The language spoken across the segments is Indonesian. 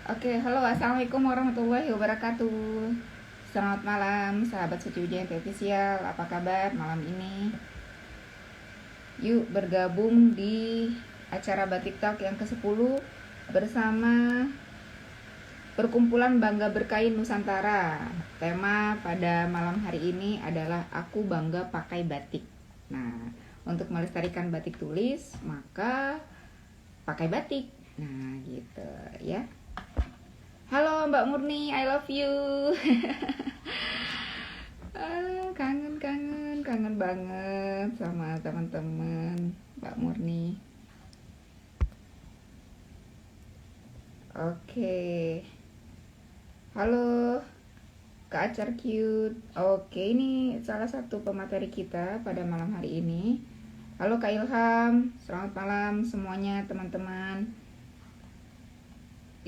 Oke, halo, assalamualaikum warahmatullahi wabarakatuh. Selamat malam, sahabat Suci Wijayanti Official. Apa kabar malam ini? Yuk bergabung di acara Batik Talk yang ke-10 bersama Perkumpulan Bangga Berkain Nusantara. Tema pada malam hari ini adalah Aku Bangga Pakai Batik. Nah, untuk melestarikan batik tulis, maka pakai batik. Nah, gitu ya. Halo Mbak Murni, I love you. Kangen banget sama teman-teman Mbak Murni. Oke, halo Kak Acar Cute. Oke, ini salah satu pemateri kita pada malam hari ini. Halo Kak Ilham, selamat malam semuanya teman-teman.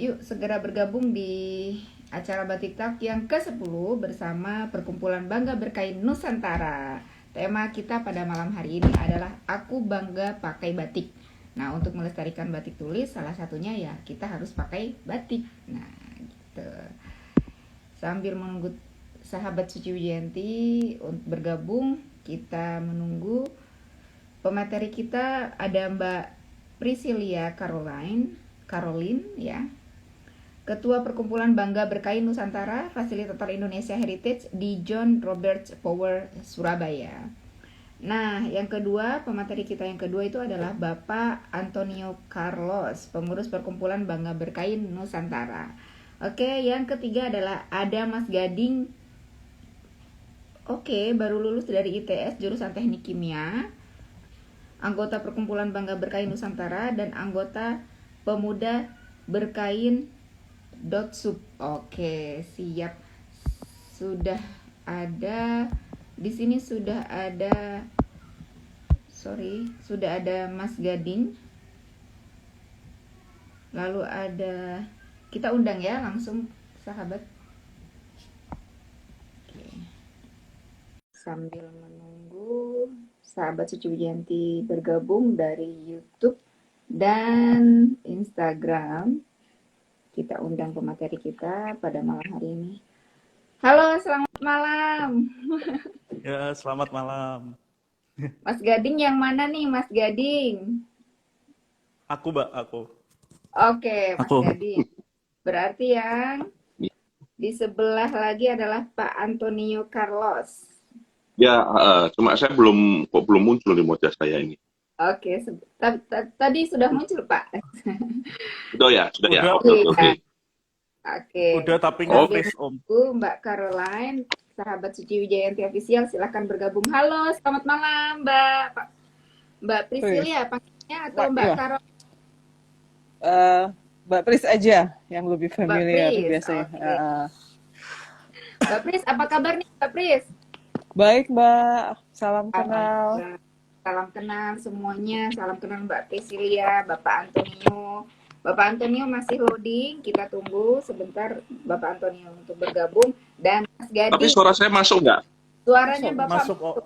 Yuk segera bergabung di acara Batik Talk yang ke-10 bersama Perkumpulan Bangga Berkain Nusantara. Tema kita pada malam hari ini adalah Aku Bangga Pakai Batik. Nah, untuk melestarikan batik tulis, salah satunya ya kita harus pakai batik. Nah, gitu. Sambil menunggu sahabat Suci Wijayanti untuk bergabung, kita menunggu pemateri kita ada Mbak Priscilia Caroline ya. Ketua Perkumpulan Bangga Berkain Nusantara, Fasilitator Indonesia Heritage di John Roberts Power, Surabaya. Nah, yang kedua, pemateri kita yang kedua itu adalah Bapak Antonio Carlos, pengurus Perkumpulan Bangga Berkain Nusantara. Oke, yang ketiga adalah ada Mas Gading. Oke, baru lulus dari ITS jurusan Teknik Kimia. Anggota Perkumpulan Bangga Berkain Nusantara dan anggota Pemuda Berkain Dotsub. Oke, siap. Sudah ada di sini sudah ada Mas Gading. Lalu ada kita undang ya langsung sahabat. Oke. Sambil menunggu sahabat Suci Wijayanti bergabung dari YouTube dan Instagram, kita undang pemateri kita pada malam hari ini. Halo, selamat malam. Ya, selamat malam. Mas Gading yang mana nih, Mas Gading? Aku, Mbak, aku. Oke, Mas Aku. Gading. Berarti yang di sebelah lagi adalah Pak Antonio Carlos. Ya, cuma saya belum muncul di wajah saya ini. Oke, tadi sudah muncul, Pak. Sudah ya. Udah, Oke, oke, oke. Oke. udah tapi Sambil nge-freeze, Om. menunggu Mbak Caroline, sahabat Suci Wijayanti Official, silahkan bergabung. Halo, selamat malam, Mbak Priscilia, panggilnya atau Mbak Iya, Caroline? Mbak Pris aja yang lebih Mbak familiar Pris, biasanya. oke. Mbak Pris, apa kabar nih, Mbak Pris? Baik, Mbak. Salam kenal. Alhamdulillah. Salam kenal semuanya, salam kenal Mbak Priscilia, Bapak Antonio. Bapak Antonio masih loading, kita tunggu sebentar Bapak Antonio untuk bergabung. Dan Mas Tapi Gading, suara saya masuk nggak? suaranya Bapak Masuk, Om.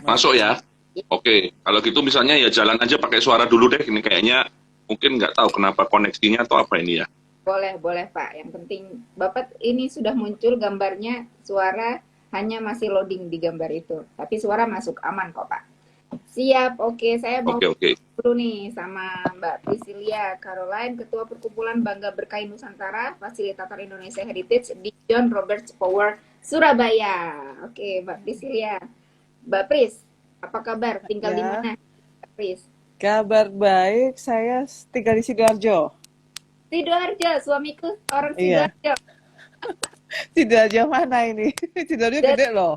Masuk ya. Oke, kalau gitu misalnya ya jalan aja pakai suara dulu deh. Ini kayaknya mungkin nggak tahu kenapa koneksinya atau apa ini ya. Boleh Pak. Yang penting Bapak ini sudah muncul gambarnya, suara hanya masih loading di gambar itu. Tapi suara masuk aman kok Pak. Siap, oke. Saya mau Oke. dulu nih sama Mbak Priscilia Caroline, Ketua Perkumpulan Bangga Berkain Nusantara, Fasilitator Indonesia Heritage di John Roberts Power, Surabaya. Oke, Mbak Priscilia. Mbak Pris, apa kabar? Tinggal di Ya, mana, Mbak Pris? kabar baik. Saya tinggal di Sidoarjo. Sidoarjo, suamiku orang Iya, Sidoarjo. Sidoarjo mana ini? Sidoarjo gede loh.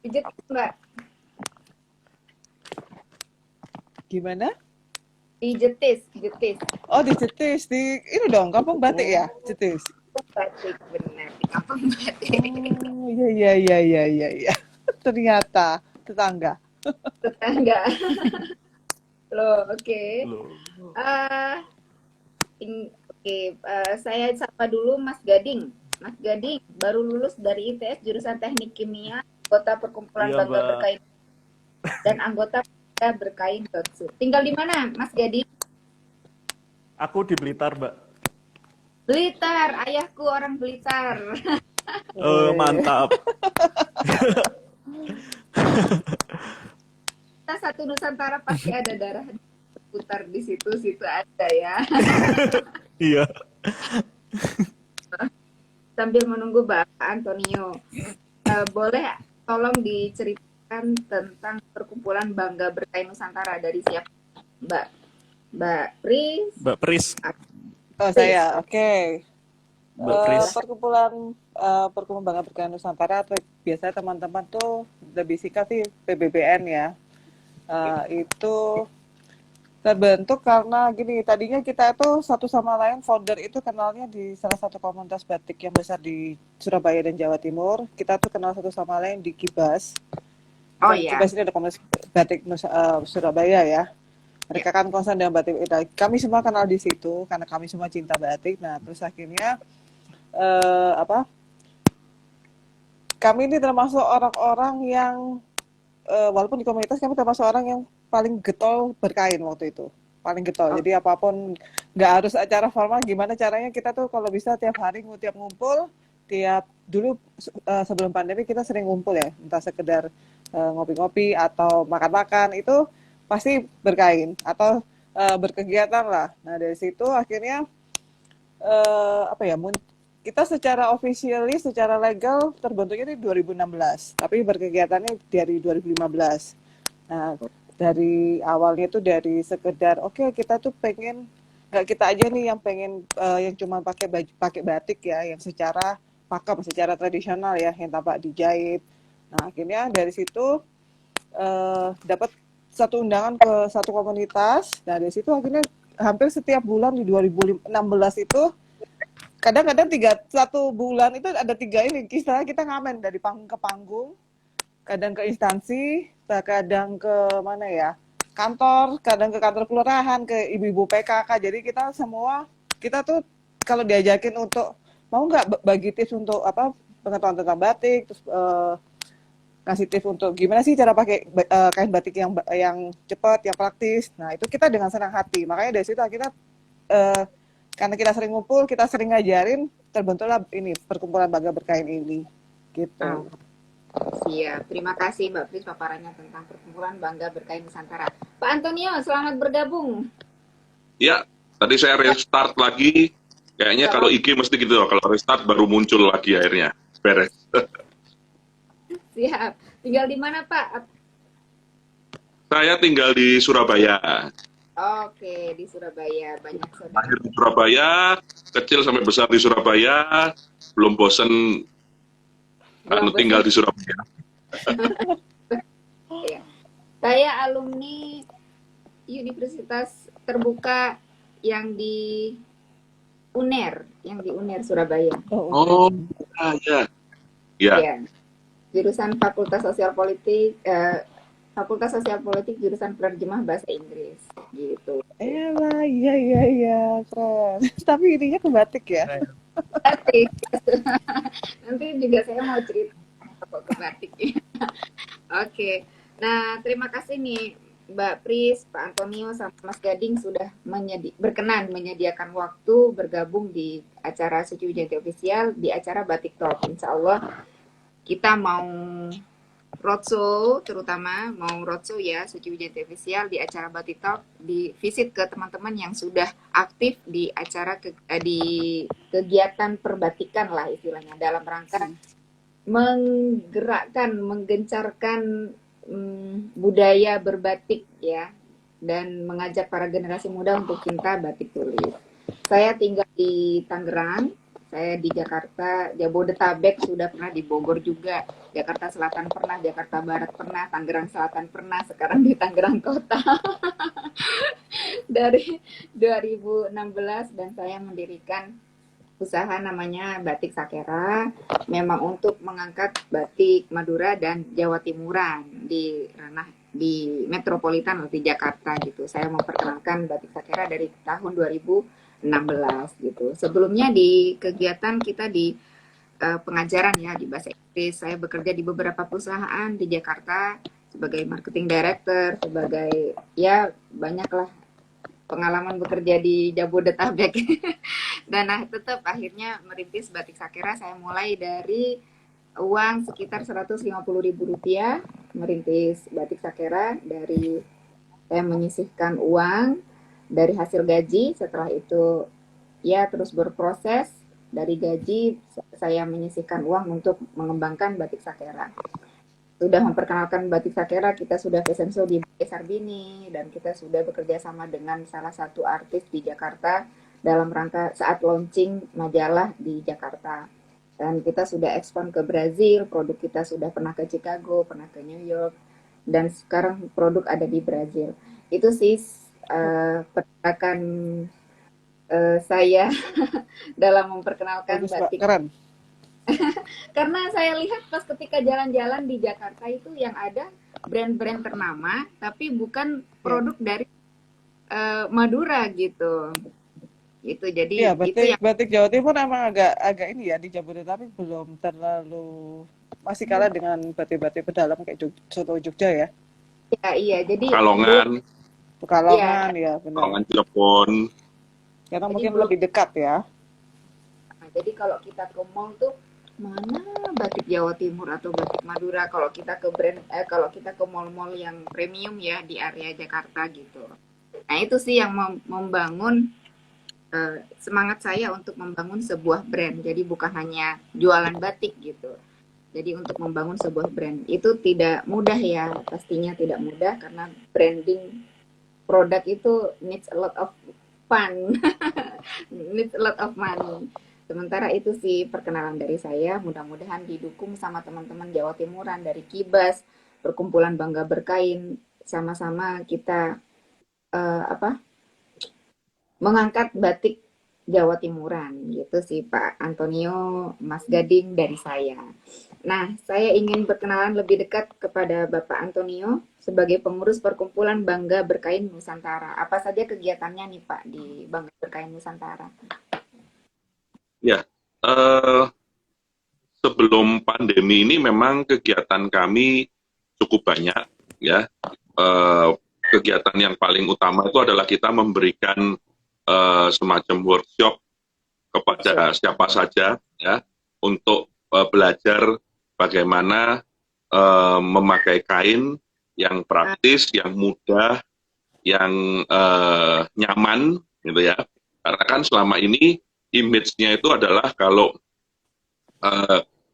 Pijet, Mbak. Gimana? Di Jetis, Jetis. Oh, di Cetis. Di ini dong, Kampung Batik ya, Cetis. Batik, benar. Di kampung batik. Oh, iya. Ternyata tetangga. Tetangga. Loh, oke. Loh. Ah, oke, saya sapa dulu Mas Gading. Mas Gading baru lulus dari ITS jurusan Teknik Kimia, anggota Perkumpulan Iya, Bangga Mbak. Berkain dan anggota Bangga Berkain Dotsu. Tinggal di mana, Mas Gading? Aku di Blitar, Mbak. Blitar, ayahku orang Blitar. Wih. Mantap. Kita satu Nusantara pasti ada darah putar di situ ada ya. Iya. Sambil menunggu Bapak Antonio, boleh tolong diceritakan tentang perkumpulan Bangga Berkain Nusantara dari siapa? Mbak Pris? Mbak Pris. Oh, Pris. saya, oke. Mbak Pris. Perkumpulan Bangga Berkain Nusantara atau biasanya teman-teman tuh lebih singkat sih PBBN ya. Itu terbentuk karena gini, tadinya kita itu satu sama lain founder itu kenalnya di salah satu komunitas batik yang besar di Surabaya dan Jawa Timur. Kita tuh kenal satu sama lain di Kibas. Oh iya. Kibas ini ada komunitas batik Surabaya ya. Mereka kan konsen dengan batik. Kami semua kenal di situ karena kami semua cinta batik. Nah, terus akhirnya kami ini termasuk orang-orang yang walaupun di komunitas kami termasuk orang yang paling getol berkain waktu itu, paling getol. Jadi apapun nggak harus acara formal, gimana caranya kita tuh kalau bisa tiap hari tiap ngumpul, dulu sebelum pandemi kita sering ngumpul ya, entah sekedar ngopi-ngopi atau makan-makan, itu pasti berkain atau berkegiatan lah. Nah dari situ akhirnya kita secara officially, secara legal terbentuknya di 2016, tapi berkegiatannya dari 2015. Nah, dari awalnya itu dari sekedar kita tuh pengen, nggak kita aja nih yang pengen yang cuma pakai batik ya, yang secara pakem, secara tradisional ya, yang tampak dijahit. Nah, akhirnya dari situ dapat satu undangan ke satu komunitas. Nah, dari situ akhirnya hampir setiap bulan di 2016 itu kadang-kadang satu bulan itu ada 3 ini, istilahnya kita ngamen dari panggung ke panggung, kadang ke instansi, kadang ke mana ya, kantor, kadang ke kantor kelurahan, ke ibu-ibu PKK. Jadi kita tuh kalau diajakin untuk mau nggak bagi tips untuk pengetahuan tentang batik, terus ngasih tips untuk gimana sih cara pakai kain batik yang cepat, yang praktis. Nah itu kita dengan senang hati. Makanya dari situ akhirnya karena kita sering ngumpul, kita sering ngajarin, terbentuklah ini perkumpulan Bangga Berkain ini, gitu. Siap, terima kasih Mbak Pris paparannya tentang perkumpulan Bangga Berkain Nusantara. Pak Antonio, selamat bergabung. Ya, tadi saya restart lagi. Kayaknya kalau IG mesti gitu, kalau restart baru muncul lagi akhirnya. Beres. Siap. Tinggal di mana Pak? Saya tinggal di Surabaya. Oke, di Surabaya. Banyak saudara. Lahir di Surabaya, kecil sampai besar di Surabaya, belum bosen tinggal di Surabaya. Ya. Saya alumni Universitas Terbuka yang di UNER Surabaya. Oh, ya. Ya. Jurusan Fakultas Sosial Politik, jurusan penerjemah bahasa Inggris, gitu. Iya, keren. Tapi ininya ke batik ya? Batik. Nanti juga saya mau cerita ke batik. Oke. Nah, terima kasih nih Mbak Pris, Pak Antonio, sama Mas Gading sudah berkenan menyediakan waktu bergabung di acara Suci Wijanti Official, di acara Batik Talk. Insya Allah kita mau roadshow, terutama mau roadshow ya Suci Wijanti Official di acara Batik Talk, di visit ke teman-teman yang sudah aktif di acara di kegiatan perbatikan lah istilahnya, dalam rangka menggencarkan budaya berbatik ya, dan mengajak para generasi muda untuk cinta batik tulis. Saya tinggal di Tangerang, saya di Jakarta, Jabodetabek sudah pernah, di Bogor juga, Jakarta Selatan pernah, Jakarta Barat pernah, Tangerang Selatan pernah, sekarang di Tangerang Kota. Dari 2016, dan saya mendirikan usaha namanya Batik Sakera, memang untuk mengangkat batik Madura dan Jawa Timuran di ranah di metropolitan di Jakarta gitu. Saya memperkenalkan Batik Sakera dari tahun 2016 gitu. Sebelumnya di kegiatan kita di pengajaran ya di bahasa Inggris, saya bekerja di beberapa perusahaan di Jakarta sebagai marketing director, sebagai ya banyaklah pengalaman bekerja di Jabodetabek. Dan nah, tetap akhirnya merintis batik Sakera. Saya mulai dari uang sekitar Rp150.000 merintis batik Sakera. Dari saya menyisihkan uang dari hasil gaji. Setelah itu ya terus berproses. Dari gaji saya menyisihkan uang untuk mengembangkan batik Sakera. Sudah memperkenalkan batik Sakera, kita sudah fashion show di Sarbini, dan kita sudah bekerja sama dengan salah satu artis di Jakarta dalam rangka saat launching majalah di Jakarta. Dan kita sudah ekspor ke Brazil, produk kita sudah pernah ke Chicago, pernah ke New York, dan sekarang produk ada di Brazil. Itu sih pergerakan saya dalam memperkenalkan Bagus, Mbak. batik. Keren. Karena saya lihat pas ketika jalan-jalan di Jakarta itu yang ada brand-brand ternama, tapi bukan produk dari Madura gitu. Itu jadi Iya, itu yang batik Jawa Timur emang agak ini ya, di Jabodetabek belum terlalu, masih kalah dengan batik-batik pedalam kayak Soto Jogja ya. iya. Jadi Kalongan, Pekalongan ya, benar. Kalongan Cirebon. Karena Jadi mungkin belum. lebih dekat ya. Jadi kalau kita ke mall tuh mana batik Jawa Timur atau batik Madura, kalau kita ke kalau kita ke mall-mall yang premium ya di area Jakarta gitu. Nah, itu sih yang membangun semangat saya untuk membangun sebuah brand. Jadi bukan hanya jualan batik gitu. Jadi untuk membangun sebuah brand itu tidak mudah ya, pastinya tidak mudah karena branding produk itu needs a lot of fun, needs a lot of money. Sementara itu sih perkenalan dari saya, mudah-mudahan didukung sama teman-teman Jawa Timuran dari Kibas, Perkumpulan Bangga Berkain, sama-sama kita mengangkat batik Jawa Timuran gitu sih Pak Antonio, Mas Gading dari saya. Nah, saya ingin berkenalan lebih dekat kepada Bapak Antonio sebagai pengurus Perkumpulan Bangga Berkain Nusantara. Apa saja kegiatannya nih Pak di Bangga Berkain Nusantara? Ya, sebelum pandemi ini memang kegiatan kami cukup banyak ya. Kegiatan yang paling utama itu adalah kita memberikan semacam workshop kepada siapa saja ya untuk belajar bagaimana memakai kain yang praktis, yang mudah, yang nyaman gitu ya. Karena kan selama ini image-nya itu adalah kalau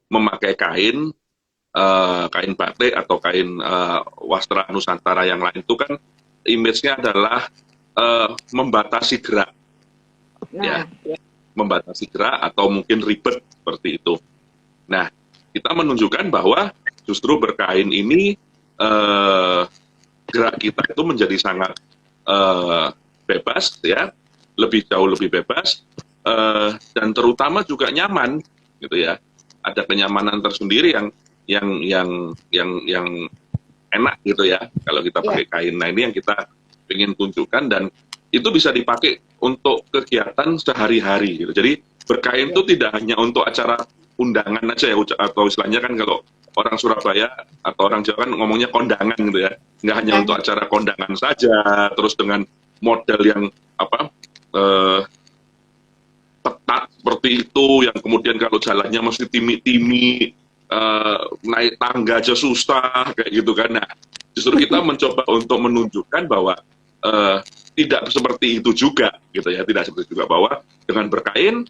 memakai kain batik atau kain wastra Nusantara yang lain itu kan image-nya adalah membatasi gerak, Nah, ya. membatasi gerak atau mungkin ribet seperti itu. Nah, kita menunjukkan bahwa justru berkain ini gerak kita itu menjadi sangat bebas, ya, jauh lebih bebas, dan terutama juga nyaman, gitu ya. Ada kenyamanan tersendiri yang enak gitu ya kalau kita pakai kain. Nah, ini yang kita ingin tunjukkan dan itu bisa dipakai untuk kegiatan sehari-hari gitu. Jadi berkain itu tidak hanya untuk acara undangan aja ya, atau istilahnya kan kalau orang Surabaya atau orang Jawa kan ngomongnya kondangan gitu ya. Nggak hanya untuk acara kondangan saja, terus dengan model yang ketat seperti itu, yang kemudian kalau jalannya mesti timi-timi, naik tangga aja susah kayak gitu kan. Nah, justru kita mencoba untuk menunjukkan bahwa tidak seperti itu juga gitu ya, tidak seperti itu juga, bahwa dengan berkain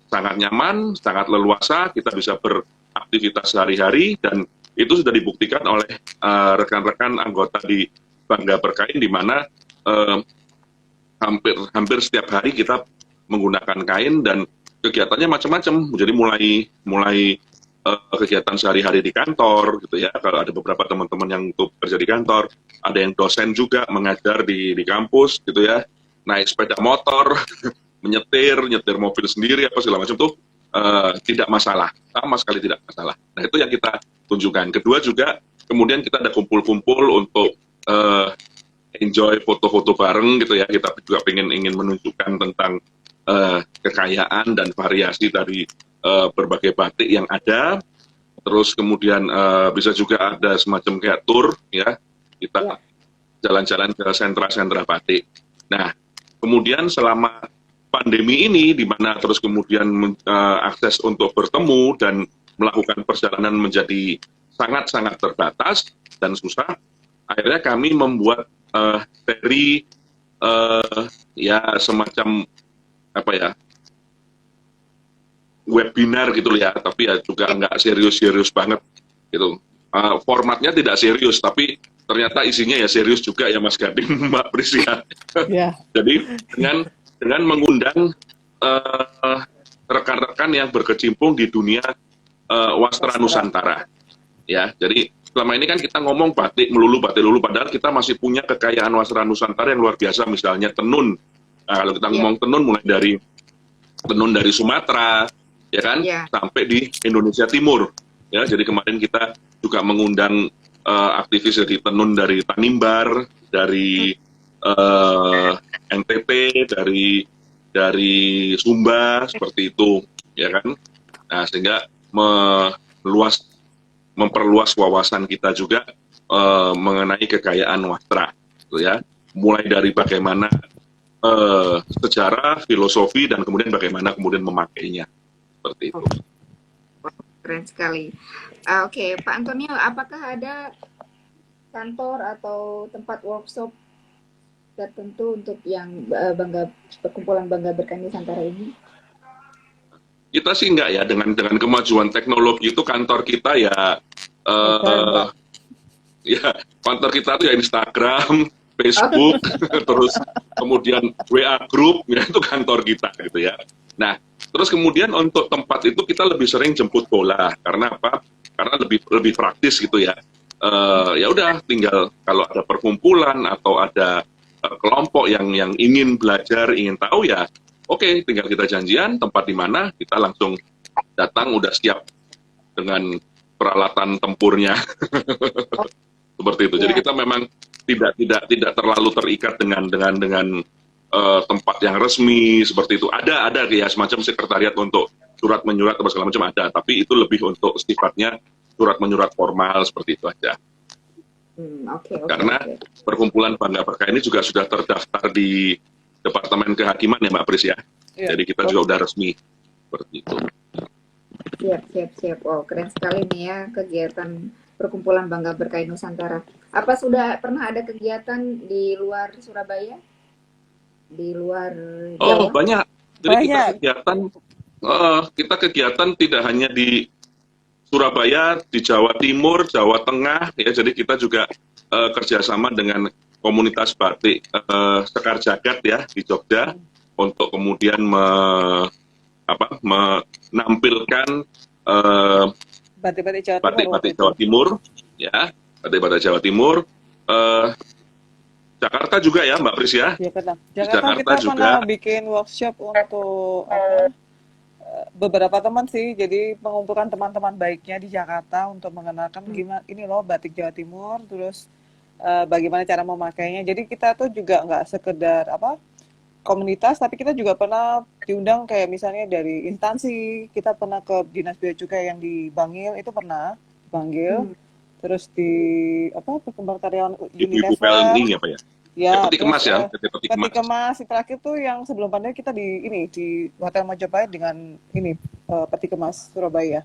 sangat nyaman, sangat leluasa, kita bisa beraktivitas sehari-hari, dan itu sudah dibuktikan oleh rekan-rekan anggota di Bangga Berkain, di mana hampir setiap hari kita menggunakan kain dan kegiatannya macam-macam. Jadi mulai kegiatan sehari-hari di kantor gitu ya, kalau ada beberapa teman-teman yang untuk kerja di kantor, ada yang dosen juga mengajar di kampus gitu ya, naik sepeda motor menyetir mobil sendiri apa segala macam tuh tidak masalah, sama sekali tidak masalah. Nah, itu yang kita tunjukkan. Kedua juga kemudian kita ada kumpul-kumpul untuk enjoy foto-foto bareng gitu ya. Kita juga ingin menunjukkan tentang kekayaan dan variasi dari berbagai batik yang ada. Terus kemudian bisa juga ada semacam kayak tour ya, kita jalan-jalan ke sentra-sentra batik. Nah, kemudian selama pandemi ini, di mana terus kemudian akses untuk bertemu dan melakukan perjalanan menjadi sangat-sangat terbatas dan susah, akhirnya kami membuat seri ya semacam apa ya, webinar gitu ya, tapi ya juga nggak serius-serius banget gitu. Formatnya tidak serius, tapi ternyata isinya ya serius juga ya Mas Gading, Mbak Pris ya. Ya. Jadi dengan mengundang rekan-rekan yang berkecimpung di dunia wastra Nusantara, ya. Jadi selama ini kan kita ngomong batik melulu, padahal kita masih punya kekayaan wastra Nusantara yang luar biasa, misalnya tenun. Nah, kalau kita ngomong tenun, mulai dari tenun dari Sumatera, ya kan, sampai di Indonesia Timur. Ya, jadi kemarin kita juga mengundang aktivis dari tenun dari Tanimbar, dari NTT, dari Sumba, seperti itu, ya kan. Nah, sehingga memperluas wawasan kita juga mengenai kekayaan wastra, gitu ya. Mulai dari bagaimana sejarah, filosofi, dan kemudian bagaimana kemudian memakainya, seperti itu. Keren sekali. Oke, Pak Antonio, apakah ada kantor atau tempat workshop tertentu untuk yang perkumpulan Bangga Berkain Nusantara ini? Kita sih enggak ya, dengan kemajuan teknologi itu kantor kita ya ya kantor kita tuh ya Instagram, Facebook, terus kemudian WA group, ya itu kantor kita gitu ya. Nah, terus kemudian untuk tempat itu kita lebih sering jemput bola, karena apa? Karena lebih praktis gitu ya. Ya udah, tinggal kalau ada perkumpulan atau ada kelompok yang ingin belajar, ingin tahu ya, oke, tinggal kita janjian tempat di mana, kita langsung datang udah siap dengan peralatan tempurnya. Seperti itu. Jadi kita memang tidak terlalu terikat dengan tempat yang resmi seperti itu. Ada ya semacam sekretariat untuk surat menyurat atau segala macam ada, tapi itu lebih untuk sifatnya surat menyurat formal seperti itu aja. Karena perkumpulan Bangga Berkain ini juga sudah terdaftar di Departemen Kehakiman ya Mbak Pris ya. Jadi kita juga udah resmi seperti itu. Siap. Oh, keren sekali nih ya kegiatan perkumpulan Bangga Berkain Nusantara. Apa sudah pernah ada kegiatan di luar Surabaya? Di luar Jawa? Oh, banyak. Jadi kita kegiatan tidak hanya di Surabaya, di Jawa Timur, Jawa Tengah, ya. Jadi kita juga kerjasama dengan komunitas batik Sekar Jagad ya di Jogja untuk kemudian menampilkan batik-batik Jawa Timur, ya, batik-batik Jawa Timur. Jakarta juga ya Mbak Pris ya. Jakarta kita juga pernah bikin workshop untuk beberapa teman sih, jadi mengumpulkan teman-teman baiknya di Jakarta untuk mengenalkan gimana ini loh batik Jawa Timur, terus bagaimana cara memakainya. Jadi kita tuh juga nggak sekedar komunitas, tapi kita juga pernah diundang kayak misalnya dari instansi, kita pernah ke Dinas Bea Cukai yang di Bangil, itu pernah dipanggil, terus di perkembangan karyawan Unilever. Ya, peti kemas ya, peti kemas. Terakhir tuh yang sebelum pandemi kita di Hotel Majapahit dengan peti kemas Surabaya.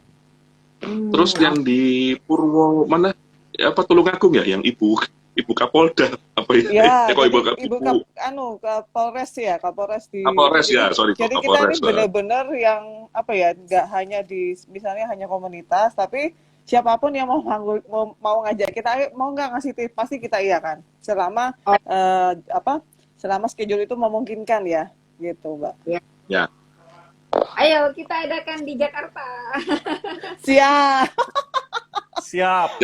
Terus yang di Purwo mana? Ya, Tulungagung ya, yang ibu Kapolda Kapolres ya, Kapolres di. Kapolres ya, sorry. Jadi Kapolres, kita ini benar-benar yang nggak hanya di misalnya hanya komunitas, tapi siapapun yang mau ngajak kita, mau nggak ngasih tips, pasti kita iya kan, selama selama schedule itu memungkinkan ya, gitu Mbak. Ya. Ayo kita adakan di Jakarta. Siap.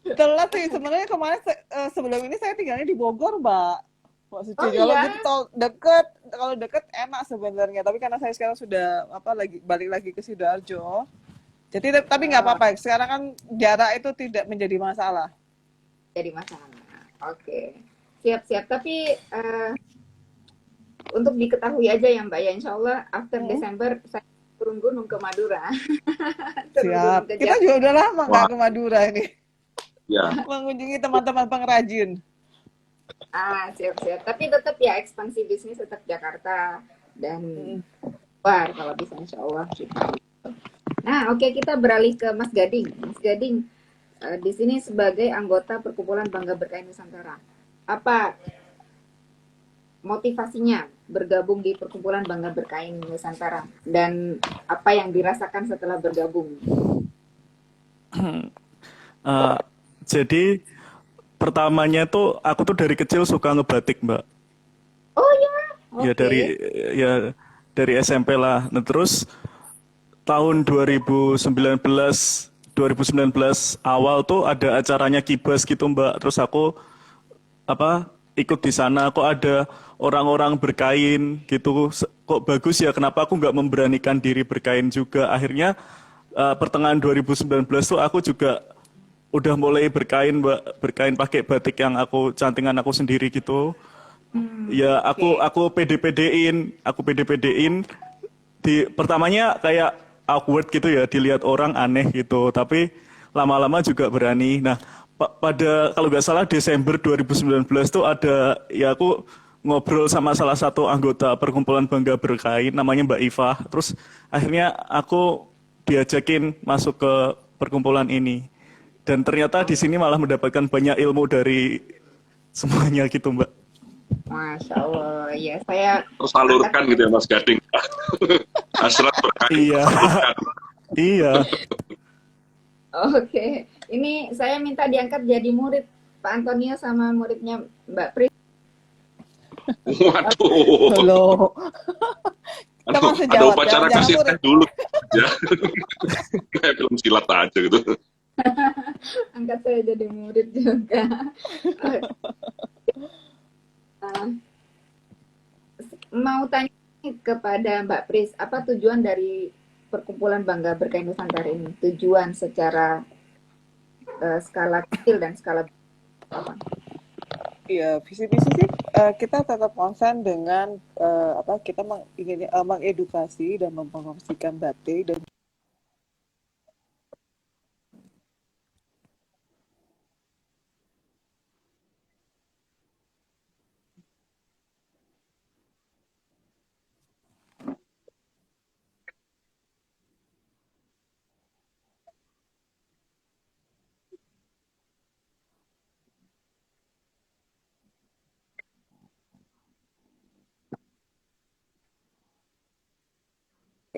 Telat sih sebenarnya kemarin, sebelum ini saya tinggalnya di Bogor Mbak. Kalau gitu kalau deket enak sebenarnya, tapi karena saya sekarang sudah balik lagi ke Sidoarjo. Jadi tapi nggak apa-apa, sekarang kan jarak itu tidak menjadi masalah. Jadi masalah. Oke. Siap. Tapi untuk diketahui aja ya Mbak ya, insya Allah after Desember saya turun gunung ke Madura. Siap. Kita juga udah lama nggak ke Madura ini. Ya. Mengunjungi teman-teman pengrajin. Siap-siap. Tapi tetap ya ekspansi bisnis tetap Jakarta dan luar kalau bisa insya Allah kita. Nah, oke kita beralih ke Mas Gading. Mas Gading, di sini sebagai anggota Perkumpulan Bangga Berkain Nusantara. Apa motivasinya bergabung di Perkumpulan Bangga Berkain Nusantara dan apa yang dirasakan setelah bergabung? Eh, jadi pertamanya tuh aku tuh dari kecil suka ngebatik, Mbak. Oh ya, Ya oke. dari SMP lah. Nah, terus tahun 2019 awal tuh ada acaranya Kibas gitu, Mbak. Terus aku ikut di sana, kok ada orang-orang berkain gitu, kok bagus ya, kenapa aku nggak memberanikan diri berkain juga. Akhirnya pertengahan 2019 tuh aku juga udah mulai berkain, Mbak, berkain pakai batik yang cantingan aku sendiri gitu. Ya Oke. aku pede-pedein di pertamanya kayak awkward gitu ya, dilihat orang aneh gitu, tapi lama-lama juga berani. Nah, pada kalau nggak salah Desember 2019 tuh ada ya aku ngobrol sama salah satu anggota Perkumpulan Bangga Berkain namanya Mbak Iva. Terus akhirnya aku diajakin masuk ke perkumpulan ini. Dan ternyata di sini malah mendapatkan banyak ilmu dari semuanya gitu, Mbak. Masya Allah, ya saya angkat. Tersalurkan gitu ya Mas Gading. Hasrat berkain Iya, tersalurkan. iya. Oke, ini saya minta diangkat jadi murid Pak Antonio sama muridnya Mbak Pris. Waduh, Loh, kita aduh, masih ada jawab, upacara jangan kasih murid. teh dulu ya. Kayak film silat aja gitu. Angkat saya jadi murid juga. Uh, mau tanya kepada Mbak Pris, apa tujuan dari Perkumpulan Bangga Berkain Nusantara ini? Tujuan secara skala kecil dan skala apa? Iya, visi misi sih kita tetap konsen dengan kita mengedukasi dan mempromosikan batik dan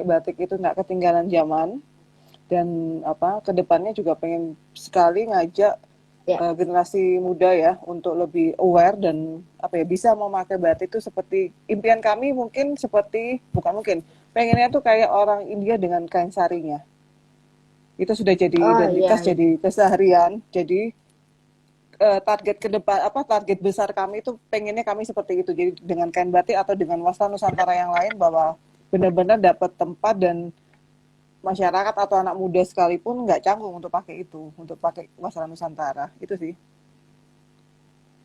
batik itu nggak ketinggalan zaman dan kedepannya juga pengen sekali ngajak Ya. generasi muda ya untuk lebih aware dan bisa memakai batik itu seperti impian kami mungkin seperti bukan mungkin pengennya tuh kayak orang India dengan kain sarinya itu sudah jadi Oh identitas iya. jadi keseharian jadi target ke depan target besar kami itu pengennya kami seperti itu jadi dengan kain batik atau dengan wastra Nusantara yang lain bahwa benar-benar dapat tempat dan masyarakat atau anak muda sekalipun nggak canggung untuk pakai itu untuk pakai wastra Nusantara itu sih.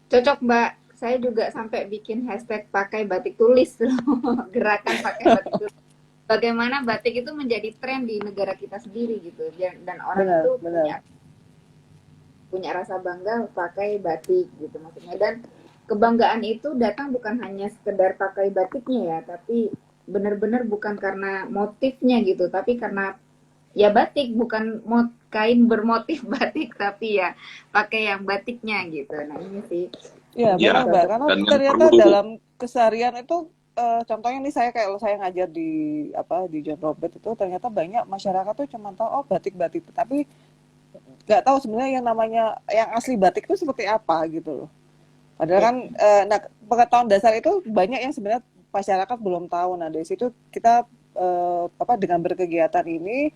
Cocok Mbak. Saya juga sampai bikin hashtag pakai batik tulis loh. Gerakan pakai batik tulis. Bagaimana batik itu menjadi tren di negara kita sendiri gitu. Dan orang Benar itu benar. punya rasa bangga pakai batik gitu maksudnya. Dan kebanggaan itu datang bukan hanya sekedar pakai batiknya ya, tapi benar-benar bukan karena motifnya gitu, tapi karena ya batik, bukan kain bermotif batik, tapi ya pakai yang batiknya gitu. Nah ini sih Iya Ya, benar Mbak, cocok. karena dan yang ternyata perlu dalam keseharian itu contohnya nih saya kayak saya ngajar di di John Robert itu ternyata banyak masyarakat tuh cuma tahu oh batik-batik, tapi nggak tahu sebenarnya yang namanya yang asli batik itu seperti apa gitu loh. Padahal Ya. kan nah pengetahuan dasar itu banyak yang sebenarnya masyarakat belum tahu. Nah dari situ kita dengan berkegiatan ini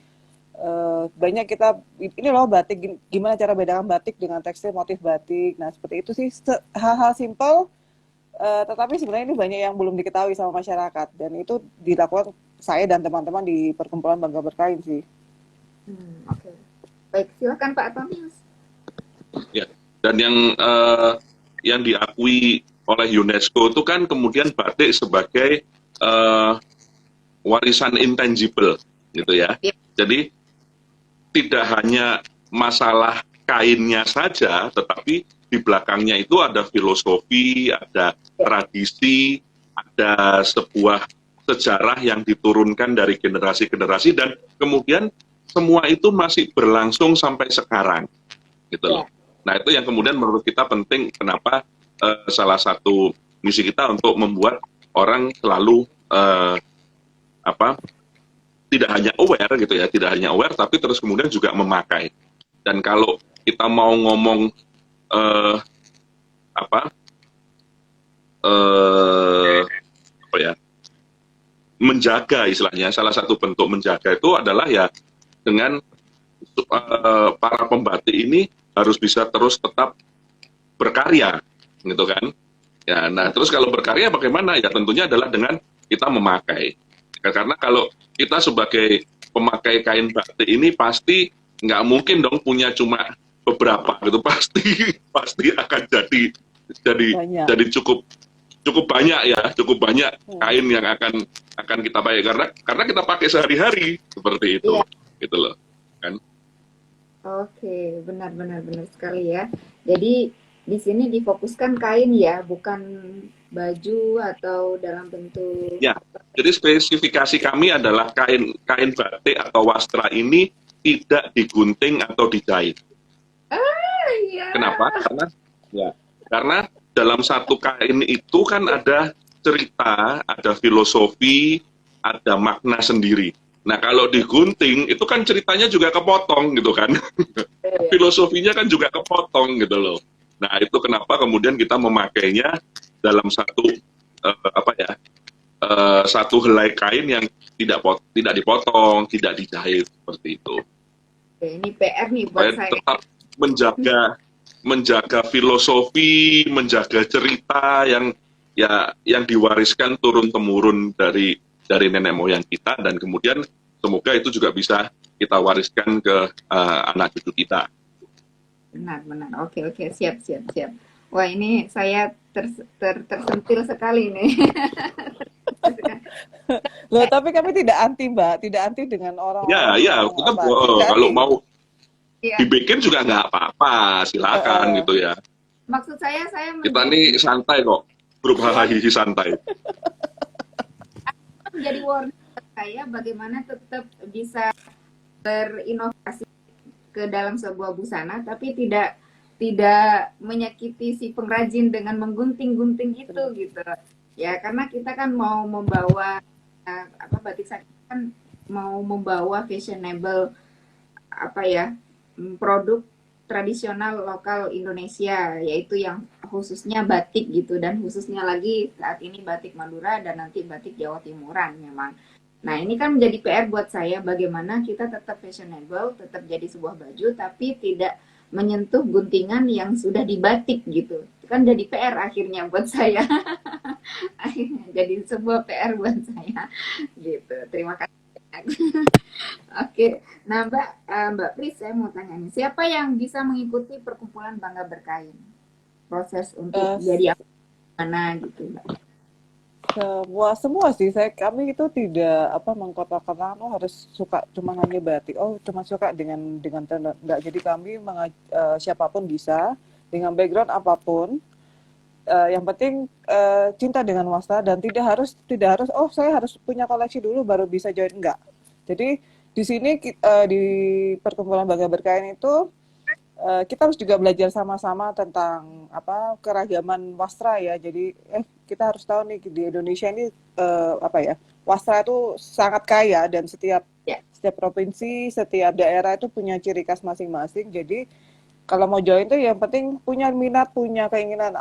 banyak kita ini loh batik gimana cara bedakan batik dengan tekstil motif batik. Nah seperti itu sih hal-hal simpel tetapi sebenarnya ini banyak yang belum diketahui sama masyarakat dan itu dilakukan saya dan teman-teman di Perkumpulan Bangga Berkain sih. Oke. Baik, silakan Pak Antonius. ya. Dan yang diakui oleh UNESCO itu kan kemudian batik sebagai warisan intangible gitu ya. Ya. Jadi tidak hanya masalah kainnya saja, tetapi di belakangnya itu ada filosofi, ada tradisi, ada sebuah sejarah yang diturunkan dari generasi-generasi dan kemudian semua itu masih berlangsung sampai sekarang, gitu loh. Nah itu yang kemudian menurut kita penting. Kenapa salah satu misi kita untuk membuat orang selalu apa tidak hanya aware gitu ya, tidak hanya aware tapi terus kemudian juga memakai. Dan kalau kita mau ngomong apa ya, menjaga istilahnya, salah satu bentuk menjaga itu adalah ya dengan para pembatik ini harus bisa terus tetap berkarya, gitu kan? Ya, nah terus kalau berkarya bagaimana? Ya tentunya adalah dengan kita memakai. Karena kalau kita sebagai pemakai kain batik ini pasti nggak mungkin dong punya cuma beberapa gitu, pasti akan Banyak. jadi cukup banyak ya, cukup banyak kain yang akan kita pakai karena kita pakai sehari-hari seperti itu, Iya. gitu loh, kan? Oke, benar-benar benar sekali ya. Jadi di sini difokuskan kain ya, bukan baju atau dalam bentuk Ya, jadi spesifikasi kami adalah kain batik atau wastra ini tidak digunting atau dijahit. iya. Kenapa? Karena dalam satu kain itu kan ada cerita, ada filosofi, ada makna sendiri. Nah, kalau digunting itu kan ceritanya juga kepotong gitu kan. Filosofinya kan juga kepotong gitu loh. Nah, itu kenapa kemudian kita memakainya dalam satu satu helai kain yang tidak dipotong, tidak dijahit seperti itu. Oke, ini PR nih buat Supaya saya. tetap menjaga filosofi, menjaga cerita yang diwariskan turun temurun dari nenek moyang kita, dan kemudian semoga itu juga bisa kita wariskan ke anak cucu kita. Benar. Oke, siap. Wah, ini saya tersentil sekali nih. Loh, tapi kami tidak anti, Mbak, tidak anti dengan orang-orang Ya, yang kita tidak kalau anti. mau Iya. dibikin juga nggak apa-apa, silakan gitu ya. Maksud saya Kita nih santai kok, grup hahaha santai. menjadi warning buat saya bagaimana tetap bisa berinovasi ke dalam sebuah busana, tapi tidak menyakiti si pengrajin dengan menggunting-gunting itu gitu. Ya, karena kita kan mau membawa batik saja kan mau membawa fashionable produk tradisional lokal Indonesia, yaitu yang khususnya batik gitu, dan khususnya lagi saat ini batik Madura dan nanti batik Jawa Timuran memang. Nah, ini kan menjadi PR buat saya bagaimana kita tetap fashionable, tetap jadi sebuah baju tapi tidak menyentuh guntingan yang sudah dibatik gitu. Itu kan jadi PR akhirnya buat saya. Akhirnya jadi sebuah PR buat saya gitu. Terima kasih. Oke, nah Mbak Pris, saya mau tanya nih, siapa yang bisa mengikuti perkumpulan Bangga Berkain? Proses untuk jadi mana gitu, Mbak? Semua sih, kami itu tidak mengkotak-kotakan harus suka cuma hanya batik, cuma suka dengan enggak. Jadi kami siapapun bisa dengan background apapun, yang penting cinta dengan wastra, dan tidak harus saya harus punya koleksi dulu baru bisa join, enggak. Jadi di sini di perkumpulan Bangga Berkain itu kita harus juga belajar sama-sama tentang keragaman wastra ya. Jadi kita harus tahu nih di Indonesia ini wastra itu sangat kaya, dan setiap provinsi, setiap daerah itu punya ciri khas masing-masing. Jadi kalau mau join tuh yang penting punya minat, punya keinginan,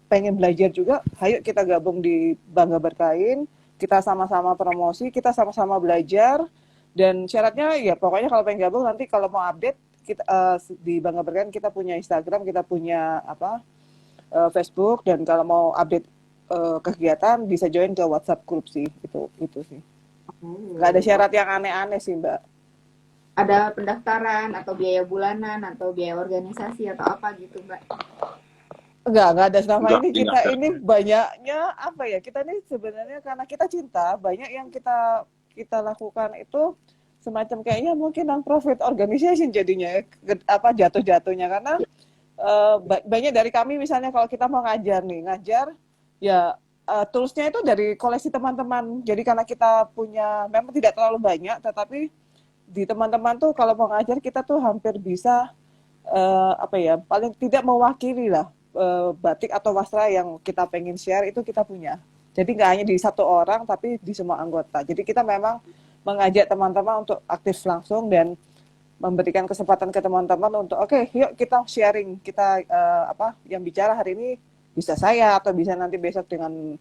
pengen belajar juga, ayo kita gabung di Bangga Berkain, kita sama-sama promosi, kita sama-sama belajar, dan syaratnya ya pokoknya kalau pengen gabung nanti kalau mau update kita di Bangga Berkain kita punya Instagram, kita punya Facebook, dan kalau mau update kegiatan bisa join ke WhatsApp grup sih, itu sih. Nggak ada syarat yang aneh-aneh sih, Mbak. Ada pendaftaran atau biaya bulanan atau biaya organisasi atau apa gitu, Mbak? Enggak ada selama Enggak, ini. Kita enggak. ini banyaknya kita ini sebenarnya karena kita cinta, banyak yang kita lakukan itu semacam kayaknya mungkin non profit organization jadinya jatuh-jatuhnya, karena banyak dari kami misalnya kalau kita mau ngajar nih, ngajar ya toolsnya itu dari koleksi teman-teman. Jadi karena kita punya memang tidak terlalu banyak, tetapi di teman-teman tuh kalau mau ngajar kita tuh hampir bisa apa ya, paling tidak mewakili lah batik atau wastra yang kita pengen share itu kita punya. Jadi nggak hanya di satu orang tapi di semua anggota. Jadi kita memang mengajak teman-teman untuk aktif langsung dan memberikan kesempatan ke teman-teman untuk oke, yuk kita sharing, kita apa yang bicara hari ini bisa saya atau bisa nanti besok dengan